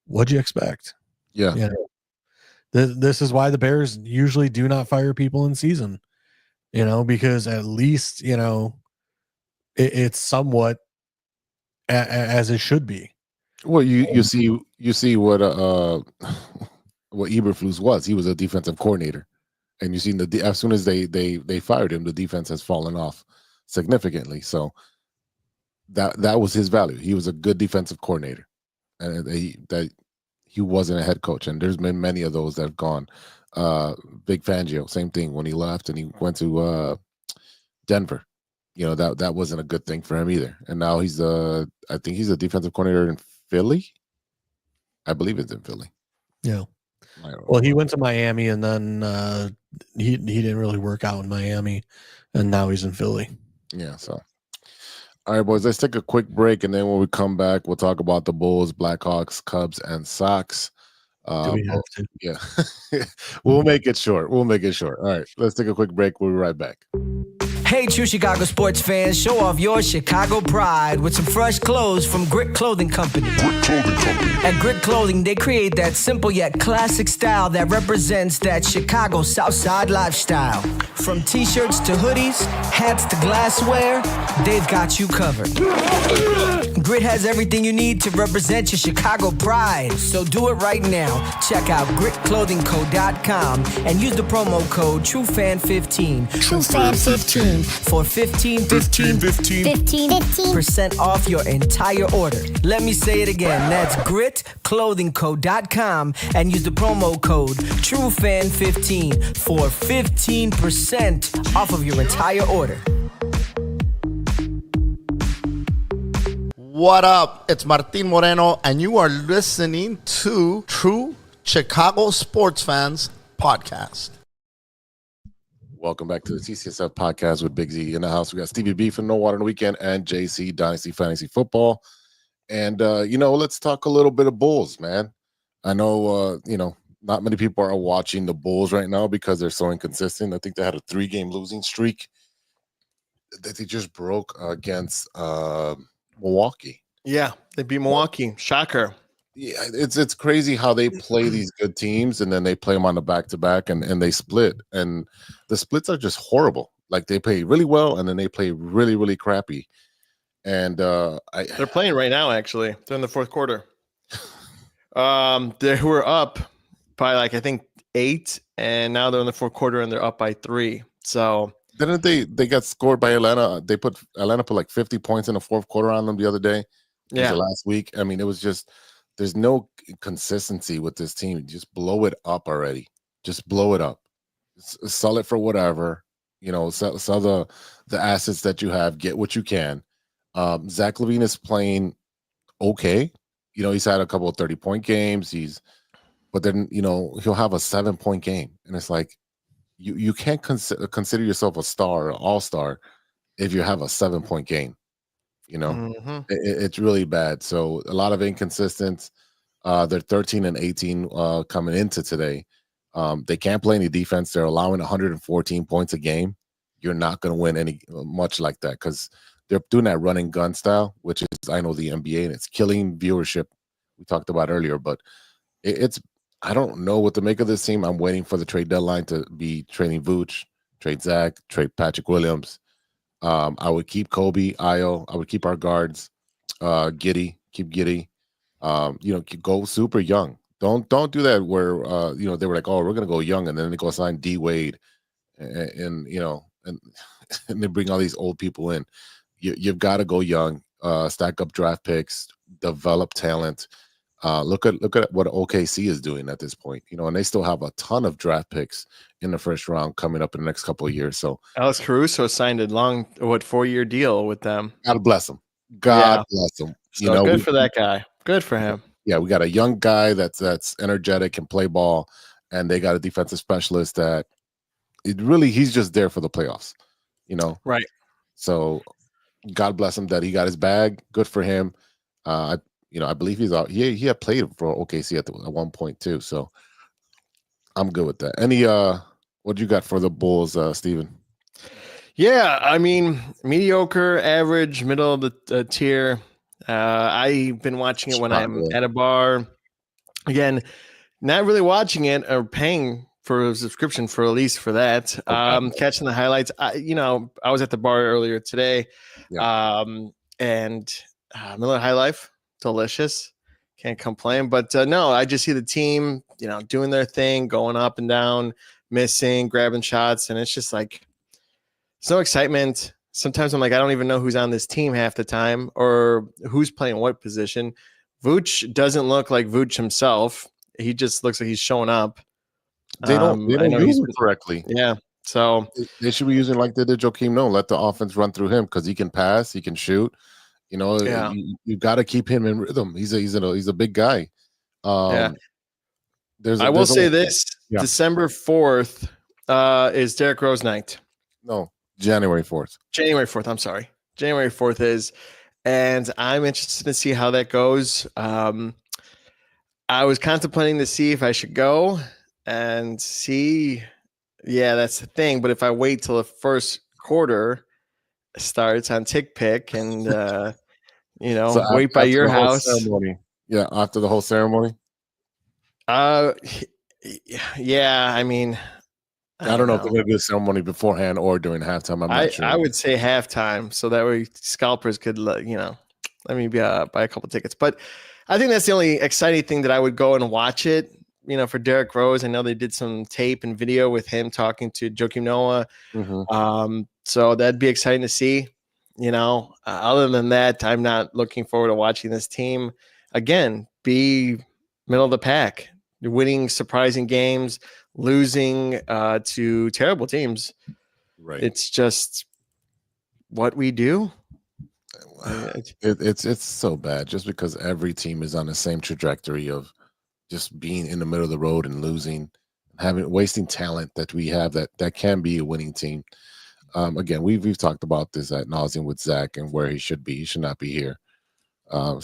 Speaker 5: What'd you expect?
Speaker 3: Yeah.
Speaker 5: This is why the Bears usually do not fire people in season, because at least, it's somewhat as it should be.
Speaker 3: Well, you see what Eberflus was. He was a defensive coordinator, and you see as soon as they fired him, the defense has fallen off significantly. So that was his value. He was a good defensive coordinator, and he wasn't a head coach. And there's been many of those that have gone. Big Fangio, same thing when he left and he went to Denver. That wasn't a good thing for him either. And now I think he's a defensive coordinator in Philly. I believe it's in Philly.
Speaker 5: Yeah. Well, he went to Miami, and then he didn't really work out in Miami, and now he's in Philly.
Speaker 3: Yeah. So, all right, boys, let's take a quick break, and then when we come back, we'll talk about the Bulls, Blackhawks, Cubs, and Sox.
Speaker 5: Do we have to?
Speaker 3: Yeah. We'll make it short. All right, let's take a quick break. We'll be right back.
Speaker 6: Hey, true Chicago sports fans, show off your Chicago pride with some fresh clothes from Grit Clothing Company. At Grit Clothing, they create that simple yet classic style that represents that Chicago Southside lifestyle. From t-shirts to hoodies, hats to glassware, they've got you covered. Grit has everything you need to represent your Chicago pride, so do it right now. Check out gritclothingco.com and use the promo code TrueFan15.
Speaker 7: TrueFan15.
Speaker 6: For 15% off your entire order. Let me say it again. That's gritclothingco.com and use the promo code TrueFan15 for 15% off of your entire order.
Speaker 7: What up? It's Martin Moreno, and you are listening to True Chicago Sports Fans Podcast.
Speaker 3: Welcome back to the TCSF podcast with Big Z in the house. We got Stevie B from No Water on the Weekend and JC Dynasty Fantasy Football. And, let's talk a little bit of Bulls, man. I know, not many people are watching the Bulls right now because they're so inconsistent. I think they had a 3-game losing streak that they just broke against Milwaukee.
Speaker 4: Yeah, they beat Milwaukee. Shocker.
Speaker 3: Yeah, it's crazy how they play these good teams and then they play them on the back-to-back and they split. And the splits are just horrible. Like, they play really well and then they play really, really crappy. And
Speaker 4: they're playing right now, actually. They're in the fourth quarter. They were up by, I think 8, and now they're in the fourth quarter and they're up by 3. So
Speaker 3: didn't they got scored by Atlanta? Atlanta put like 50 points in the fourth quarter on them the other day.
Speaker 4: Yeah,
Speaker 3: last week. I mean, it was just there's no consistency with this team. Just blow it up already. Just blow it up. Sell it for whatever. Sell the assets that you have. Get what you can. Zach LaVine is playing okay. He's had a couple of 30-point games. But then he'll have a 7-point game, and it's like you can't consider yourself a star or all-star if you have a 7-point game. It's really bad. So a lot of inconsistent. They're 13 and 18 coming into today. They can't play any defense. They're allowing 114 points a game. You're not going to win any much like that because they're doing that running gun style, which is, I know, the NBA, and it's killing viewership. We talked about earlier, but I don't know what to make of this team. I'm waiting for the trade deadline to be trading Vooch, trade Zach, trade Patrick Williams. I would keep Kobe, Ayo. I would keep our guards, Giddey, keep Giddey. Go super young. Don't do that where they were like, oh, we're gonna go young, and then they go sign D Wade, and they bring all these old people in. You've got to go young, stack up draft picks, develop talent. Look at what OKC is doing at this point, and they still have a ton of draft picks in the first round coming up in the next couple of years. So
Speaker 4: Alex Caruso signed a 4-year deal with them.
Speaker 3: God bless him. God bless him.
Speaker 4: So good for that guy. Good for him.
Speaker 3: Yeah, we got a young guy that's energetic and play ball, and they got a defensive specialist that he's just there for the playoffs.
Speaker 4: Right.
Speaker 3: So God bless him that he got his bag. Good for him. I believe he's out. He had played for OKC at one point too. So I'm good with that. Any what you got for the Bulls, Steven?
Speaker 4: Yeah, I mean, mediocre, average, middle of the tier. I've been watching it when I'm at a bar. Again, not really watching it or paying for a subscription for at least for that. Catching the highlights. I was at the bar earlier today.
Speaker 3: Yeah.
Speaker 4: And Miller High Life, delicious. Can't complain. But no, I just see the team, doing their thing, going up and down, missing, grabbing shots, and it's just like there's no excitement. Sometimes I'm like, I don't even know who's on this team half the time or who's playing what position. Vooch doesn't look like Vooch himself. He just looks like he's showing up.
Speaker 3: They don't use him correctly.
Speaker 4: Yeah. So
Speaker 3: they should be using like they did Joakim Noah. Let the offense run through him because he can pass, he can shoot. You got to keep him in rhythm. He's a big guy.
Speaker 4: I will say this: December 4th is Derrick Rose night.
Speaker 3: No, January 4th.
Speaker 4: January 4th. I'm sorry. January 4th is, and I'm interested to see how that goes. I was contemplating to see if I should go and see. Yeah, that's the thing. But if I wait till the first quarter starts on TickPick and so wait by your house.
Speaker 3: Ceremony. Yeah, after the whole ceremony.
Speaker 4: Yeah, I mean,
Speaker 3: I don't know if they're gonna do a ceremony beforehand or during halftime. I'm not sure.
Speaker 4: I would say halftime, so that way scalpers could let me buy a couple tickets. But I think that's the only exciting thing that I would go and watch it. For Derrick Rose, I know they did some tape and video with him talking to Joakim Noah.
Speaker 3: Mm-hmm.
Speaker 4: So that'd be exciting to see. Other than that, I'm not looking forward to watching this team again be middle of the pack, winning surprising games, losing to terrible teams.
Speaker 3: Right.
Speaker 4: It's just what we do.
Speaker 3: It's so bad just because every team is on the same trajectory of just being in the middle of the road and losing, wasting talent that we have that can be a winning team. Again, we've talked about this ad nauseum with Zach and where he should be. He should not be here. I'm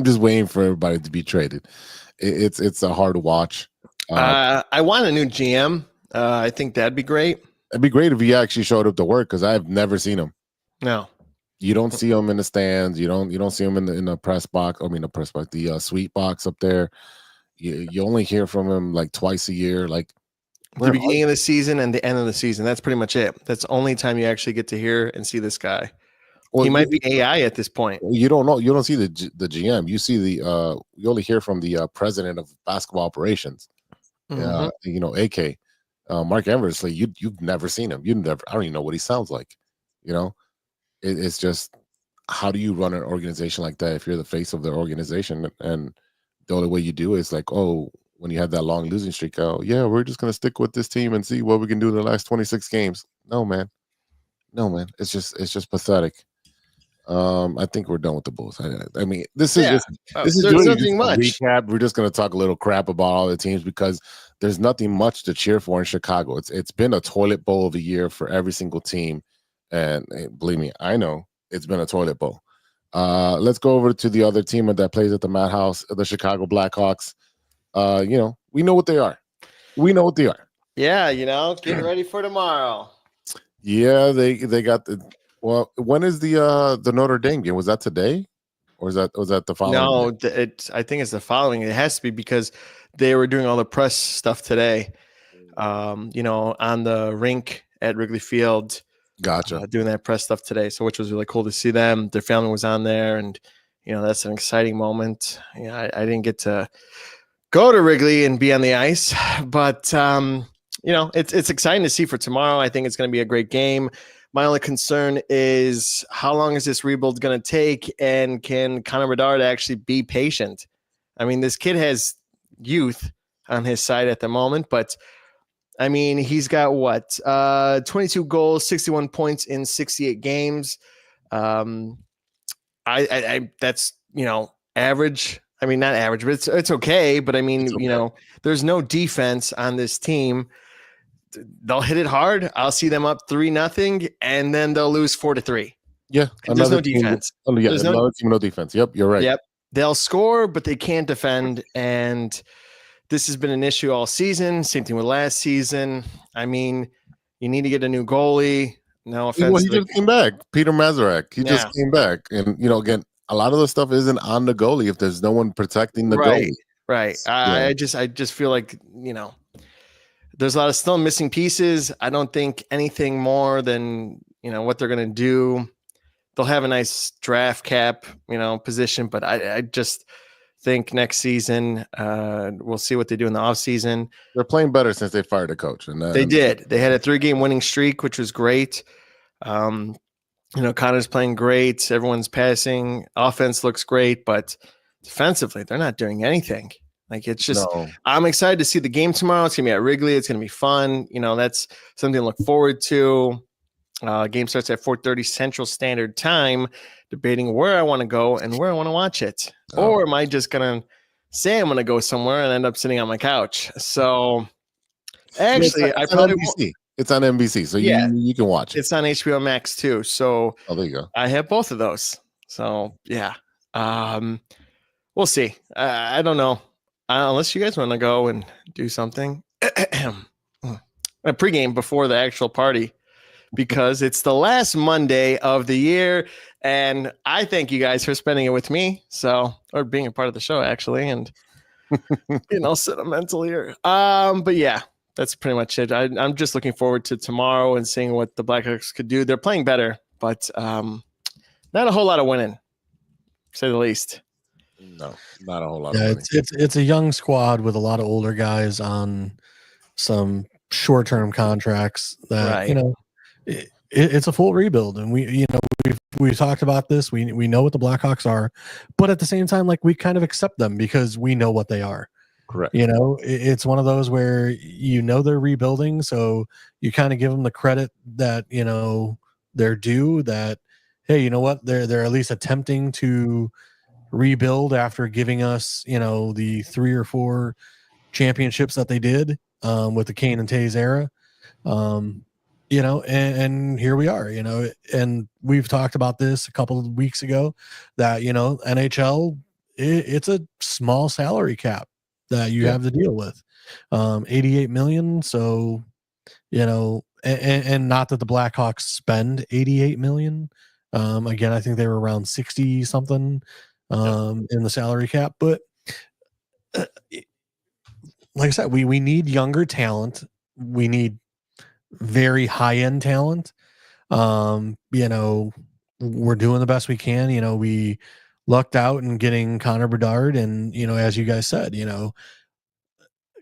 Speaker 3: just waiting for everybody to be traded. It's a hard watch.
Speaker 4: I want a new GM. I think that'd be great.
Speaker 3: It'd be great if he actually showed up to work because I've never seen him.
Speaker 4: No.
Speaker 3: You don't see him in the stands. You don't see him in the press box. I mean, the press box, the suite box up there. You only hear from him like twice a year. Like
Speaker 4: the beginning of the season and the end of the season. That's pretty much it. That's the only time you actually get to hear and see this guy. Well, he might be AI at this point.
Speaker 3: You don't know. You don't see the GM. You see you only hear from the president of basketball operations.
Speaker 4: Mm-hmm.
Speaker 3: AK Mark Eversley. You've never seen him. I don't even know what he sounds like. It's just how do you run an organization like that if you're the face of the organization? And the only way you do is like, oh, when you have that long losing streak, oh yeah, we're just gonna stick with this team and see what we can do in the last 26 games. No, man. It's just pathetic. I think we're done with the Bulls. I mean, this is
Speaker 4: there's
Speaker 3: really
Speaker 4: nothing
Speaker 3: just a
Speaker 4: much.
Speaker 3: recap. We're just gonna talk a little crap about all the teams because there's nothing much to cheer for in Chicago. It's been a toilet bowl of a year for every single team, and believe me, I know it's been a toilet bowl. Let's go over to the other team that plays at the Madhouse, the Chicago Blackhawks. We know what they are.
Speaker 4: Yeah, get ready for tomorrow.
Speaker 3: Yeah, they got the. Well, when is the Notre Dame game? Was that today, or was that the following?
Speaker 4: No, I think it's the following. It has to be because they were doing all the press stuff today. On the rink at Wrigley Field.
Speaker 3: Gotcha.
Speaker 4: Doing that press stuff today, so which was really cool to see them. Their family was on there, and that's an exciting moment. I didn't get to go to Wrigley and be on the ice, but it's exciting to see for tomorrow. I think it's going to be a great game. My only concern is how long is this rebuild going to take, and can Connor Bedard actually be patient? I mean, this kid has youth on his side at the moment, but I mean, he's got 22 goals, 61 points in 68 games. That's average. I mean, not average, but it's okay. But I mean, okay. There's no defense on this team. They'll hit it hard. I'll see them up 3-0, and then they'll lose 4-3.
Speaker 3: Yeah,
Speaker 4: there's no defense.
Speaker 3: There's another team, no defense. Yep, you're right.
Speaker 4: Yep, they'll score, but they can't defend, and this has been an issue all season. Same thing with last season. I mean, you need to get a new goalie. No offense.
Speaker 3: Well, he just came back. Peter Mazurek. He just came back, and again, a lot of the stuff isn't on the goalie if there's no one protecting the goalie.
Speaker 4: Right. I just feel like there's a lot of still missing pieces. I don't think anything more than what they're going to do. They'll have a nice draft cap, position, but I just think next season we'll see what they do in the offseason.
Speaker 3: They're playing better since they fired a coach, and
Speaker 4: they did. They had a 3-game winning streak, which was great. Connor's playing great. Everyone's passing. Offense looks great, but defensively, they're not doing anything. Like, it's just, I'm excited to see the game tomorrow. It's going to be at Wrigley. It's going to be fun. That's something to look forward to. Game starts at 4:30 Central Standard Time. Debating where I want to go and where I want to watch it. Or am I just going to say I'm going to go somewhere and end up sitting on my couch? So, actually, I probably won't.
Speaker 3: It's on NBC, so you can watch it.
Speaker 4: It's on HBO Max too. So,
Speaker 3: there you go.
Speaker 4: I have both of those. So, yeah. We'll see. I don't know. Unless you guys want to go and do something. A pregame before the actual party, because it's the last Monday of the year, and I thank you guys for spending it with me, or being a part of the show, actually, and sentimental here. But yeah, that's pretty much it. I'm just looking forward to tomorrow and seeing what the Blackhawks could do. They're playing better, but not a whole lot of winning, to say the least.
Speaker 3: No, not a whole lot.
Speaker 5: Yeah, it's a young squad with a lot of older guys on some short-term contracts. That it's a full rebuild, and we've talked about this. We know what the Blackhawks are, but at the same time, like, we kind of accept them because we know what they are.
Speaker 3: Correct.
Speaker 5: It's one of those where they're rebuilding, so you kind of give them the credit that they're due. That, hey, you know what, they're at least attempting to rebuild after giving us the 3 or 4 championships that they did with the Kane and Tays era. And here we are, and we've talked about this a couple of weeks ago that NHL, it's a small salary cap that you have to deal with. 88 million. So, and not that the Blackhawks spend 88 million. Again, I think they were around 60 something in the salary cap, but like I said, we need younger talent. We need very high-end talent. We're doing the best we can. We lucked out in getting Connor Bedard, and as you guys said,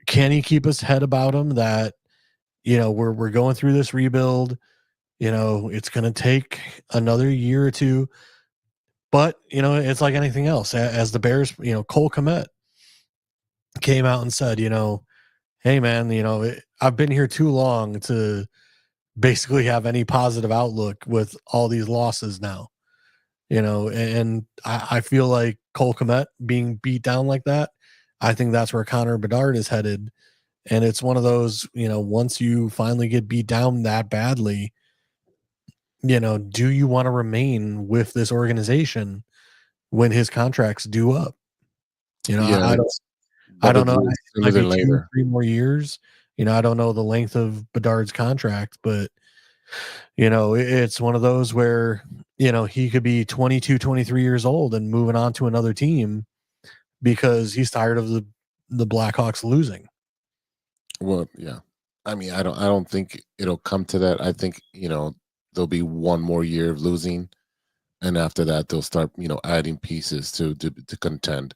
Speaker 5: can he keep his head about him that we're going through this rebuild. It's going to take another year or two, But, it's like anything else. As the Bears, Cole Kmet came out and said, hey, man, I've been here too long to basically have any positive outlook with all these losses now. And I feel like Cole Kmet being beat down like that, I think that's where Connor Bedard is headed. And it's one of those, once you finally get beat down that badly, do you want to remain with this organization when his contract's due up? I don't know. It might be 2-3 more years. I don't know the length of Bedard's contract, but it's one of those where, he could be 22, 23 years old and moving on to another team because he's tired of the Blackhawks losing.
Speaker 3: Well, yeah. I mean, I don't think it'll come to that. I think, there'll be one more year of losing, and after that they'll start, adding pieces to contend.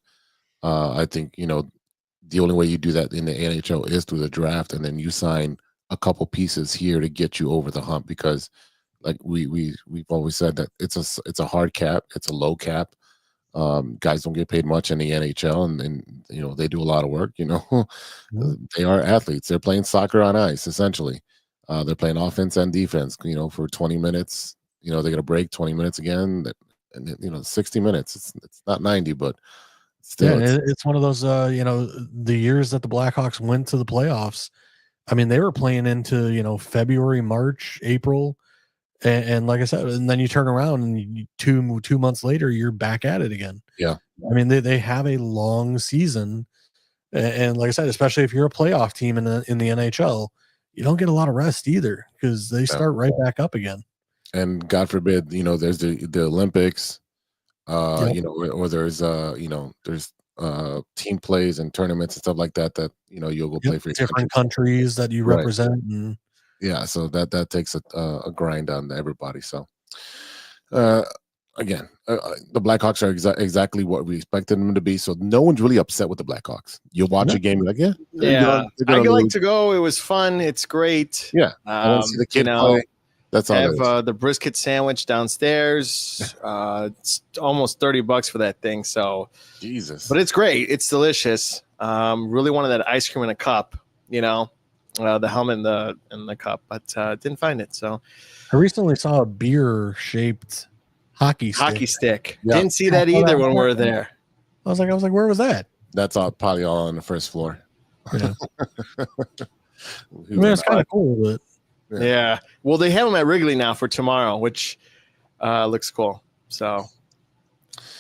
Speaker 3: I think, the only way you do that in the NHL is through the draft, and then you sign a couple pieces here to get you over the hump, because like we've always said that it's a hard cap, it's a low cap. Guys don't get paid much in the NHL, and they do a lot of work. They are athletes. They're playing soccer on ice, essentially. They're playing offense and defense, for 20 minutes. They get a break, 20 minutes again, and 60 minutes. It's not 90, but still,
Speaker 5: it's one of those. The years that the Blackhawks went to the playoffs, I mean, they were playing into February, March, April. And like I said, and then you turn around and 2 months later, you're back at it again.
Speaker 3: Yeah.
Speaker 5: I mean, they have a long season. And like I said, especially if you're a playoff team in the NHL, you don't get a lot of rest either, because they start right back up again.
Speaker 3: And God forbid, there's the Olympics, or there's, there's team plays and tournaments and stuff like that, you'll go play for
Speaker 5: different countries that you represent. And
Speaker 3: yeah, so that takes a grind on everybody. So, again, the Blackhawks are exactly what we expected them to be. So no one's really upset with the Blackhawks. You watch a game, you're like,
Speaker 4: I like to go. It was fun. It's great.
Speaker 3: Yeah, I want to see the kid play. That's all.
Speaker 4: Have the brisket sandwich downstairs. It's almost $30 for that thing. So
Speaker 3: Jesus,
Speaker 4: but it's great. It's delicious. Really wanted that ice cream in a cup. The helmet in the cup, but didn't find it. So
Speaker 5: I recently saw a beer shaped hockey stick.
Speaker 4: Yeah. Didn't see that either when we were there.
Speaker 5: I was like, where was that?
Speaker 3: That's probably all on the first floor.
Speaker 5: Yeah. I mean, it's kind of cool, but
Speaker 4: yeah. Well, they have them at Wrigley now for tomorrow, which looks cool. So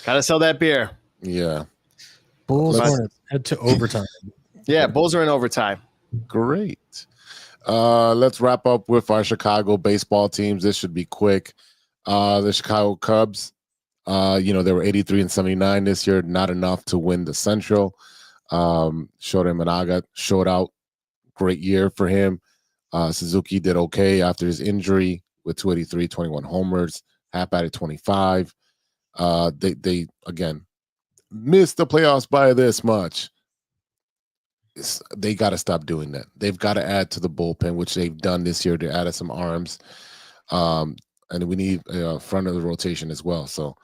Speaker 4: gotta sell that beer.
Speaker 3: Yeah.
Speaker 5: Bulls head to overtime.
Speaker 4: Yeah, Bulls are in overtime.
Speaker 3: Great. Let's wrap up with our Chicago baseball teams. This should be quick. The Chicago Cubs, they were 83-79 this year, not enough to win the Central. Shota Imanaga showed out. Great year for him. Suzuki did okay after his injury with 283, 21 homers, half batted 25. They again missed the playoffs by this much. They got to stop doing that. They've got to add to the bullpen, which they've done this year. They added some arms, and we need a front of the rotation as well. So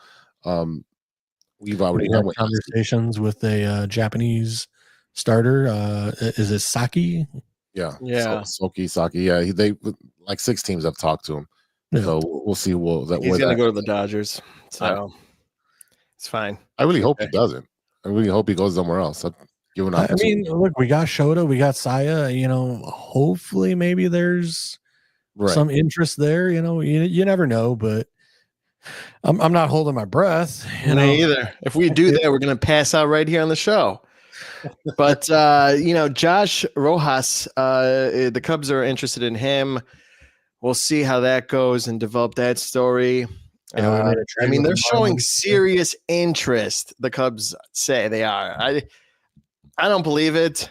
Speaker 3: we've already had
Speaker 5: conversations with a Japanese starter. Is it Saki?
Speaker 3: Yeah.
Speaker 5: Saki.
Speaker 3: Yeah, they like 6 teams have talked to him. Yeah. So we'll see.
Speaker 4: He's going to go to the Dodgers. So it's fine.
Speaker 3: I really hope he doesn't. I really hope he goes somewhere else.
Speaker 5: I mean, look, we got Shota, we got Saya. Hopefully, maybe there's some interest there. You never know, but I'm not holding my breath.
Speaker 4: Me either. If we do that, we're gonna pass out right here on the show. But Josh Rojas, the Cubs are interested in him. We'll see how that goes and develop that story. They're showing serious interest. The Cubs say they are. I don't believe it.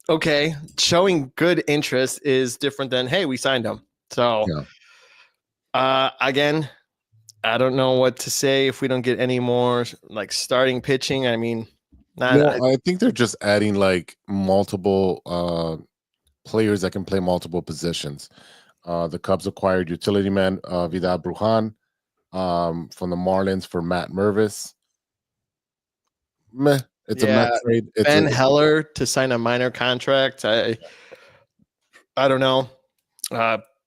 Speaker 4: Okay, showing good interest is different than, hey, we signed him. So, again, I don't know what to say if we don't get any more starting pitching. I mean,
Speaker 3: I think they're just adding multiple players that can play multiple positions. The Cubs acquired utility man Vidal Brujan. from the Marlins for Matt Mervis. Meh. It's a Met trade. It's
Speaker 4: Ben Heller to sign a minor contract. I don't know.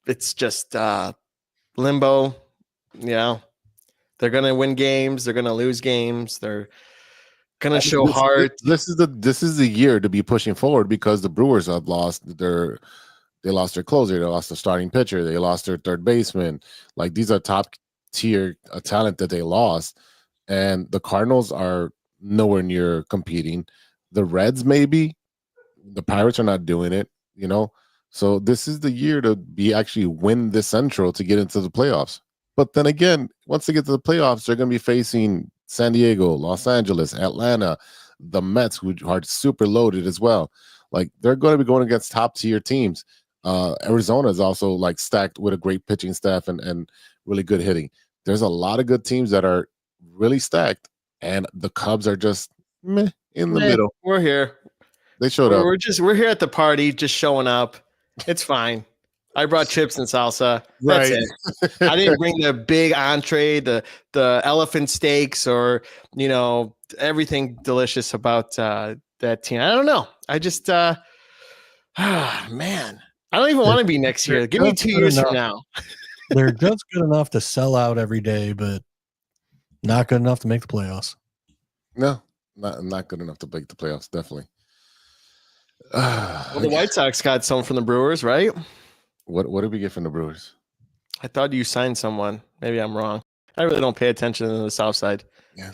Speaker 4: It's just limbo. Yeah, they're gonna win games. They're gonna lose games. They're gonna show heart.
Speaker 3: This is the year to be pushing forward because the Brewers have lost their closer. They lost their starting pitcher. They lost their third baseman. Like these are top tier talent that they lost, and the Cardinals are nowhere near competing. The Reds maybe. The Pirates are not doing it. So this is the year to be actually win the Central to get into the playoffs. But then again, once they get to the playoffs, they're going to be facing San Diego, Los Angeles, Atlanta, the Mets, who are super loaded as well. Like they're going to be going against top tier teams. Arizona is also like stacked with a great pitching staff and really good hitting. There's a lot of good teams that are really stacked, and the Cubs are just meh in the middle.
Speaker 4: We're here.
Speaker 3: They showed up.
Speaker 4: We're here at the party, just showing up. It's fine. I brought chips and salsa. That's it. I didn't bring the big entree, the elephant steaks, or everything delicious about that team. I don't know. I just man, I don't even want to be next year. Give me 2 years from now.
Speaker 5: They're just good enough to sell out every day, but not good enough to make the playoffs.
Speaker 3: No, not good enough to make the playoffs. Definitely.
Speaker 4: Well, the White Sox got some from the Brewers, right?
Speaker 3: What did we get from the Brewers?
Speaker 4: I thought you signed someone. Maybe I'm wrong. I really don't pay attention to the South Side.
Speaker 3: Yeah,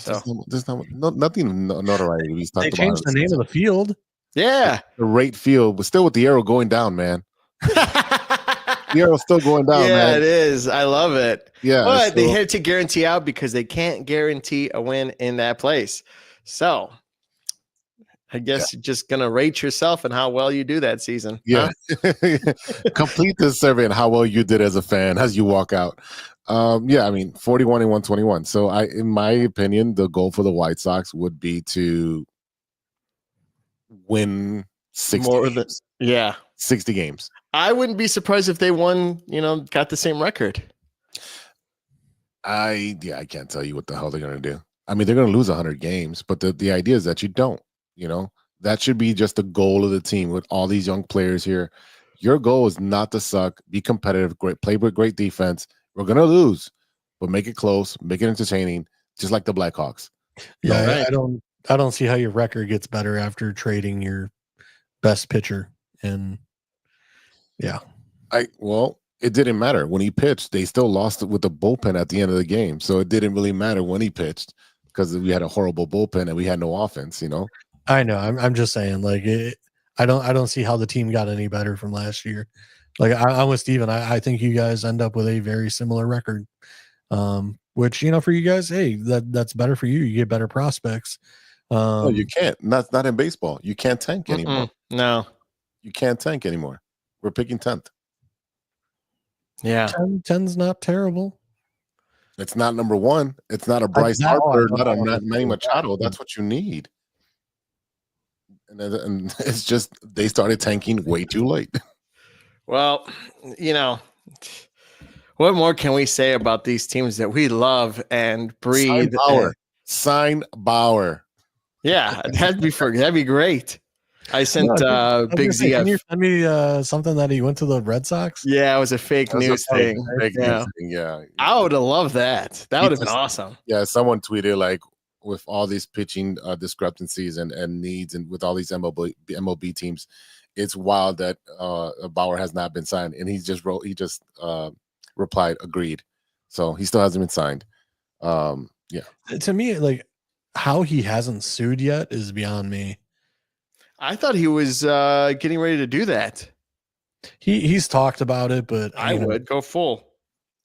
Speaker 3: there's nothing notoriety.
Speaker 5: They changed the name of the field.
Speaker 4: Yeah,
Speaker 3: the rate field, but still with the arrow going down, man. The arrow's still going down,
Speaker 4: yeah,
Speaker 3: man.
Speaker 4: It is. I love it.
Speaker 3: Yeah,
Speaker 4: but they had to guarantee out because they can't guarantee a win in that place. So I guess you're just going to rate yourself and how well you do that season.
Speaker 3: Yeah. Huh? Complete this survey and how well you did as a fan as you walk out. 41 and 121. So in my opinion, the goal for the White Sox would be to win 60 games. 60 games.
Speaker 4: I wouldn't be surprised if they won, got the same record.
Speaker 3: I can't tell you what the hell they're going to do. I mean, they're going to lose 100 games, but the idea is that you don't. That should be just the goal of the team with all these young players here. Your goal is not to suck, be competitive, play with great defense. We're going to lose, but make it close, make it entertaining, just like the Blackhawks.
Speaker 5: Yeah, right. I don't see how your record gets better after trading your best pitcher. And yeah.
Speaker 3: It didn't matter. When he pitched, they still lost it with the bullpen at the end of the game. So it didn't really matter when he pitched because we had a horrible bullpen and we had no offense,
Speaker 5: I know. I'm just saying, like, I don't see how the team got any better from last year. Like, I'm with Steven. I think you guys end up with a very similar record, which, for you guys, hey, that's better for you. You get better prospects.
Speaker 3: No, you can't. Not in baseball. You can't tank anymore.
Speaker 4: No.
Speaker 3: You can't tank anymore. We're picking 10th.
Speaker 4: Yeah.
Speaker 5: 10's not terrible.
Speaker 3: It's not number one. It's not a Bryce Harper, not a Manny Machado. That's what you need. And it's just they started tanking way too late.
Speaker 4: Well, what more can we say about these teams that we love and breathe?
Speaker 3: Sign Bauer.
Speaker 4: Yeah, that'd be great. I sent Big Z.
Speaker 5: Can you send me something that he went to the Red Sox?
Speaker 4: Yeah, it was a fake news thing.
Speaker 3: Yeah,
Speaker 4: I would have loved that. That would have been awesome.
Speaker 3: Yeah, someone tweeted like, with all these pitching discrepancies and needs, and with all these MLB teams, it's wild that Bauer has not been signed. And he just replied, agreed. So he still hasn't been signed. Yeah.
Speaker 5: To me, like, how he hasn't sued yet is beyond me.
Speaker 4: I thought he was getting ready to do that.
Speaker 5: He's talked about it, but
Speaker 4: I would go full.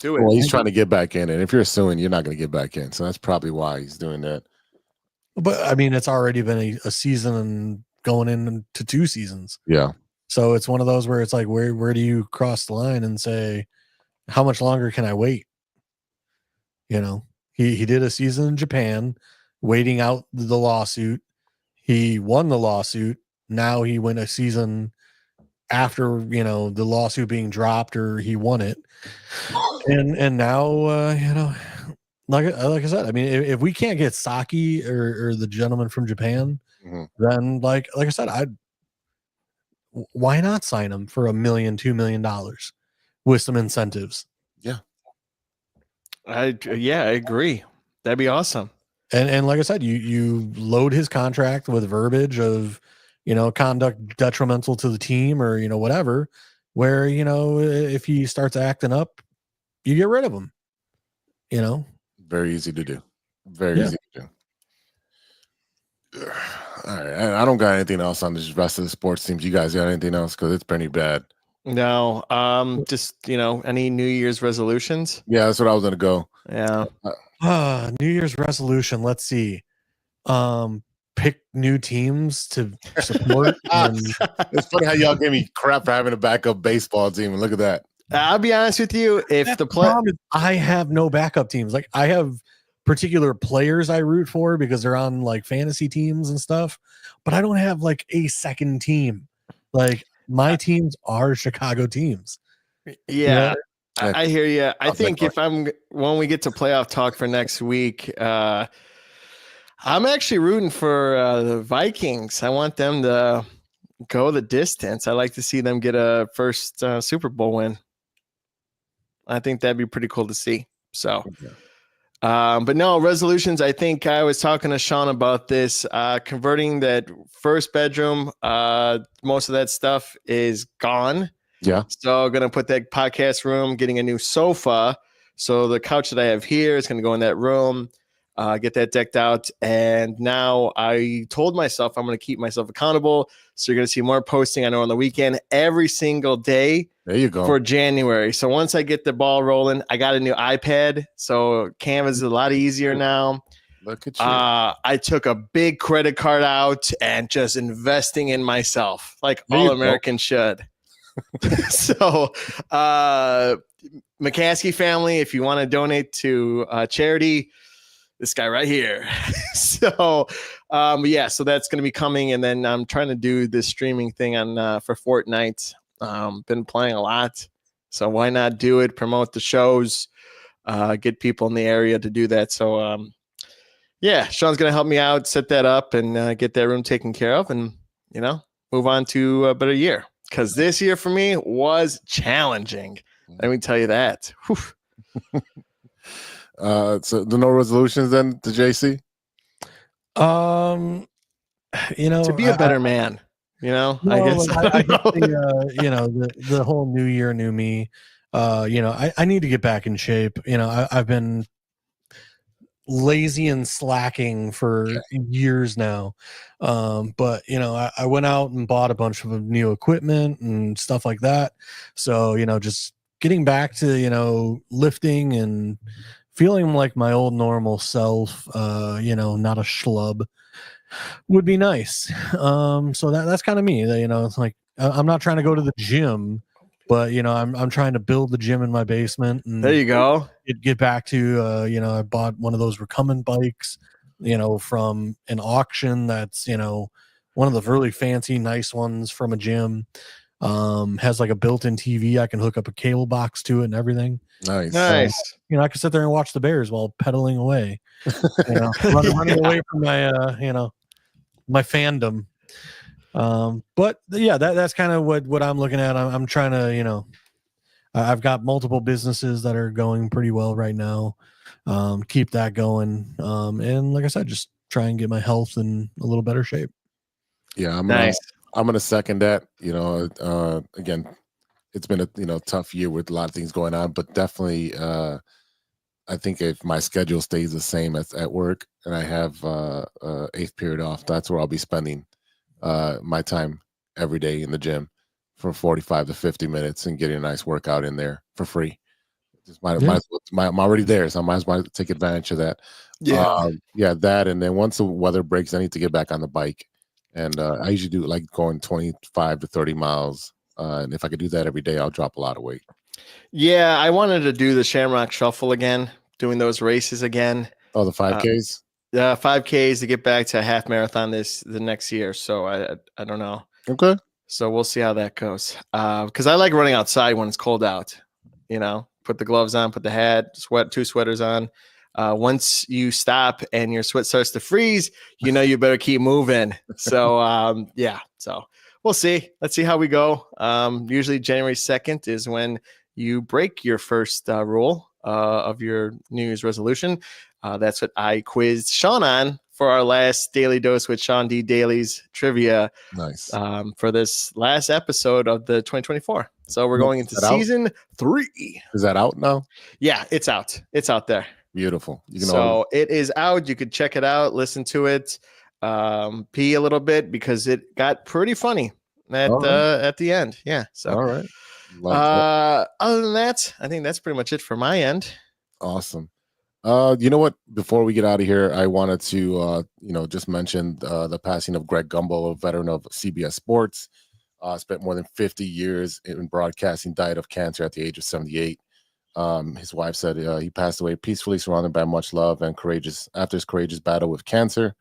Speaker 4: Do it.
Speaker 3: Well, he's trying to get back in, and if you're suing, you're not going to get back in. So that's probably why he's doing that.
Speaker 5: But I mean, it's already been a season and going into 2 seasons.
Speaker 3: Yeah.
Speaker 5: So it's one of those where it's like, where do you cross the line and say, how much longer can I wait? He did a season in Japan, waiting out the lawsuit. He won the lawsuit. Now he went a season after, the lawsuit being dropped, or he won it. And now, like I said, I mean, if we can't get Saki or the gentleman from Japan, then like I said, why not sign him for $1 million, $2 million with some incentives?
Speaker 3: Yeah.
Speaker 4: I agree. That'd be awesome.
Speaker 5: And like I said, you load his contract with verbiage of, conduct detrimental to the team or, whatever, where, if he starts acting up, you get rid of him,
Speaker 3: Very easy to do. Very easy to do. All right. I don't got anything else on this rest of the sports teams. You guys got anything else? Because it's pretty bad.
Speaker 4: No, just any New Year's resolutions?
Speaker 3: Yeah, that's what I was gonna go.
Speaker 4: Yeah.
Speaker 5: New Year's resolution. Let's see. Pick new teams to support.
Speaker 3: It's funny how y'all gave me crap for having a backup baseball team, and look at that.
Speaker 4: I'll be honest with you. If the play,
Speaker 5: I have no backup teams. Like I have particular players I root for because they're on like fantasy teams and stuff, but I don't have like a second team. Like my teams are Chicago teams.
Speaker 4: Yeah. I hear you. I think when we get to playoff talk for next week, I'm actually rooting for the Vikings. I want them to go the distance. I like to see them get a first Super Bowl win. I think that'd be pretty cool to see. So, but no resolutions. I think I was talking to Sean about this, converting that first bedroom. Most of that stuff is gone.
Speaker 3: Yeah.
Speaker 4: So going to put that podcast room, getting a new sofa. So the couch that I have here is going to go in that room, get that decked out. And now I told myself I'm going to keep myself accountable. So you're going to see more posting, I know, on the weekend every single day.
Speaker 3: There you go.
Speaker 4: For January. So once I get the ball rolling, I got a new iPad. So Canva's is a lot easier now.
Speaker 3: Look at you.
Speaker 4: I took a big credit card out and just investing in myself like all Americans should. So McCaskey family, if you want to donate to charity, this guy right here. So so that's going to be coming. And then I'm trying to do this streaming thing on for Fortnite. Been playing a lot, so why not do it, promote the shows, get people in the area to do that. So Sean's gonna help me out, set that up, and get that room taken care of, and move on to a better year. Because this year for me was challenging. Let me tell you that.
Speaker 3: So the no resolutions then to JC?
Speaker 5: To
Speaker 4: be a better man. I guess
Speaker 5: the whole new year, new me. I need to get back in shape. I've been lazy and slacking for years now. But I went out and bought a bunch of new equipment and stuff like that. So, just getting back to, lifting and feeling like my old normal self, not a schlub would be nice. So that's kind of me. It's like I'm not trying to go to the gym, but I'm trying to build the gym in my basement. And
Speaker 4: there you go.
Speaker 5: Get back to I bought one of those recumbent bikes, from an auction. That's one of the really fancy, nice ones from a gym. Has like a built-in TV. I can hook up a cable box to it and everything.
Speaker 3: Nice.
Speaker 5: I can sit there and watch the Bears while pedaling away. Running away from my my fandom. But that's kind of what I'm looking at. I'm trying to, I've got multiple businesses that are going pretty well right now. Keep that going. And like I said, just try and get my health in a little better shape.
Speaker 3: Yeah, I'm
Speaker 4: nice.
Speaker 3: I'm gonna second that. Again, it's been a tough year with a lot of things going on, but definitely I think if my schedule stays the same as at work and I have eighth period off, that's where I'll be spending my time every day in the gym for 45 to 50 minutes and getting a nice workout in there for free. I'm already there, so I might as well take advantage of that. That, and then once the weather breaks, I need to get back on the bike. And I usually do like going 25 to 30 miles. And if I could do that every day, I'll drop a lot of weight.
Speaker 4: Yeah, I wanted to do the Shamrock Shuffle again, doing those races again.
Speaker 3: Oh, the 5Ks?
Speaker 4: 5Ks to get back to a half marathon the next year. So I don't know.
Speaker 3: Okay.
Speaker 4: So we'll see how that goes. Because I like running outside when it's cold out. Put the gloves on, put the hat, two sweaters on. once you stop and your sweat starts to freeze, you know you better keep moving. So so we'll see. Let's see how we go. Usually January 2nd is when you break your first rule of your New Year's resolution. That's what I quizzed Sean on for our last Daily Dose with Sean D. Dailies trivia.
Speaker 3: Nice.
Speaker 4: For this last episode of the 2024. So we're going into season 3.
Speaker 3: Is that out now?
Speaker 4: Yeah, it's out. It's out there.
Speaker 3: Beautiful.
Speaker 4: It is out. You could check it out, listen to it, pee a little bit because it got pretty funny at the end. Yeah. So
Speaker 3: all right.
Speaker 4: Other than that, I think that's pretty much it for my end.
Speaker 3: Awesome. You know what? Before we get out of here, I wanted to just mention the passing of Greg Gumbel, a veteran of CBS Sports. Spent more than 50 years in broadcasting, died of cancer at the age of 78. His wife said he passed away peacefully, surrounded by much love and after his courageous battle with cancer.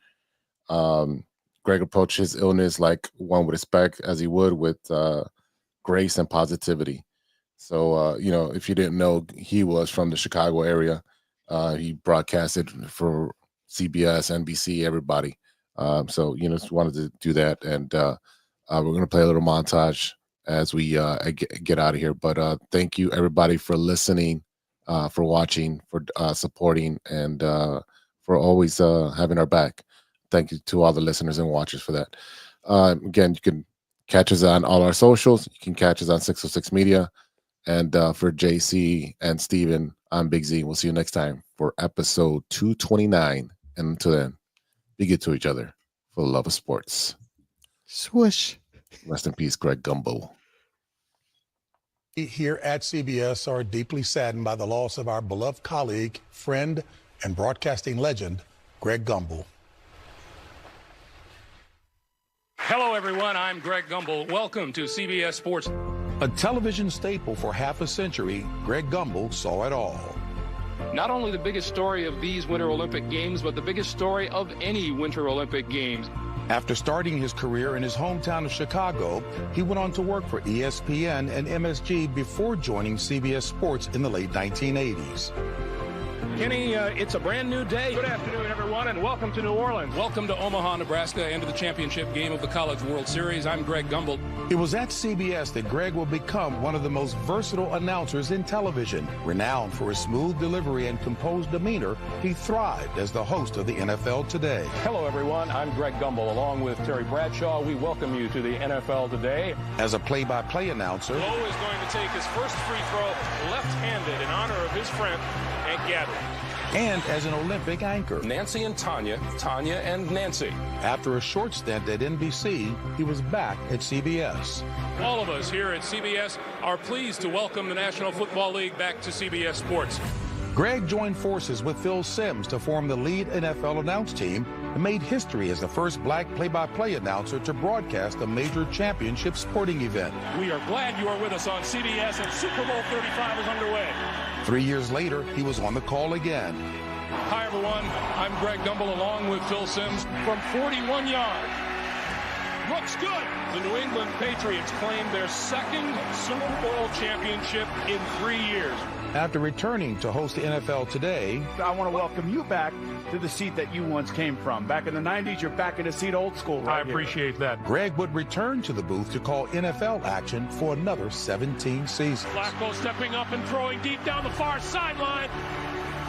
Speaker 3: Greg approached his illness like one would expect, as he would, with grace and positivity. So, if you didn't know, he was from the Chicago area. He broadcasted for CBS, NBC, everybody. Just wanted to do that. And we're going to play a little montage as we get out of here. But thank you, everybody, for listening, for watching, for supporting, and for always having our back. Thank you to all the listeners and watchers for that. Again, you can catch us on all our socials. You can catch us on 606 Media. And for JC and Steven, I'm Big Z. We'll see you next time for episode 229. And until then, be good to each other for the love of sports.
Speaker 4: Swoosh.
Speaker 3: Rest in peace, Greg Gumbel.
Speaker 8: Here at CBS are deeply saddened by the loss of our beloved colleague, friend, and broadcasting legend, Greg Gumbel.
Speaker 9: Hello, everyone. I'm Greg Gumbel. Welcome to CBS Sports.
Speaker 8: A television staple for half a century, Greg Gumbel saw it all.
Speaker 9: Not only the biggest story of these Winter Olympic Games, but the biggest story of any Winter Olympic Games.
Speaker 8: After starting his career in his hometown of Chicago, he went on to work for ESPN and MSG before joining CBS Sports in the late 1980s.
Speaker 9: Kenny, it's a brand new day. Good afternoon, everyone, and welcome to New Orleans. Welcome to Omaha, Nebraska, and to the championship game of the College World Series. I'm Greg Gumbel.
Speaker 8: It was at CBS that Greg will become one of the most versatile announcers in television. Renowned for his smooth delivery and composed demeanor, he thrived as the host of the NFL Today.
Speaker 10: Hello, everyone. I'm Greg Gumbel. Along with Terry Bradshaw, we welcome you to the NFL Today.
Speaker 8: As a play-by-play announcer,
Speaker 9: Lowe is going to take his first free throw left-handed in honor of his friend, Hank Gathering.
Speaker 8: And as an Olympic anchor.
Speaker 9: Nancy and Tanya, Tanya and Nancy.
Speaker 8: After a short stint at NBC, he was back at CBS.
Speaker 9: All of us here at CBS are pleased to welcome the National Football League back to CBS Sports.
Speaker 8: Greg joined forces with Phil Simms to form the lead NFL announce team and made history as the first black play-by-play announcer to broadcast a major championship sporting event.
Speaker 9: We are glad you are with us on CBS, and Super Bowl 35 is underway.
Speaker 8: 3 years later, he was on the call again.
Speaker 9: Hi, everyone. I'm Greg Gumbel along with Phil Simms from 41 yards. Looks good. The New England Patriots claim their second Super Bowl championship in 3 years.
Speaker 8: After returning to host the NFL Today,
Speaker 11: I want to welcome you back to the seat that you once came from. Back in the 90s, you're back in the seat old school. Right,
Speaker 9: I appreciate that.
Speaker 8: Greg would return to the booth to call NFL action for another 17 seasons.
Speaker 9: Flacco stepping up and throwing deep down the far sideline.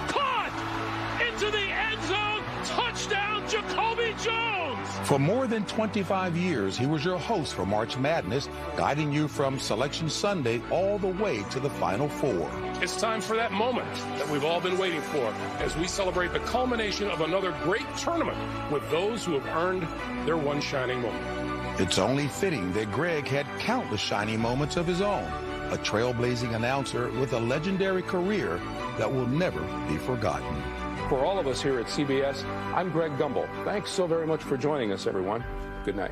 Speaker 9: Caught into the end zone. Touchdown, Jacoby Jones.
Speaker 8: For more than 25 years, he was your host for March Madness, guiding you from Selection Sunday all the way to the Final Four.
Speaker 9: It's time for that moment that we've all been waiting for as we celebrate the culmination of another great tournament with those who have earned their one shining moment.
Speaker 8: It's only fitting that Greg had countless shining moments of his own, a trailblazing announcer with a legendary career that will never be forgotten.
Speaker 10: For all of us here at CBS, I'm Greg Gumbel. Thanks so very much for joining us, everyone. Good night.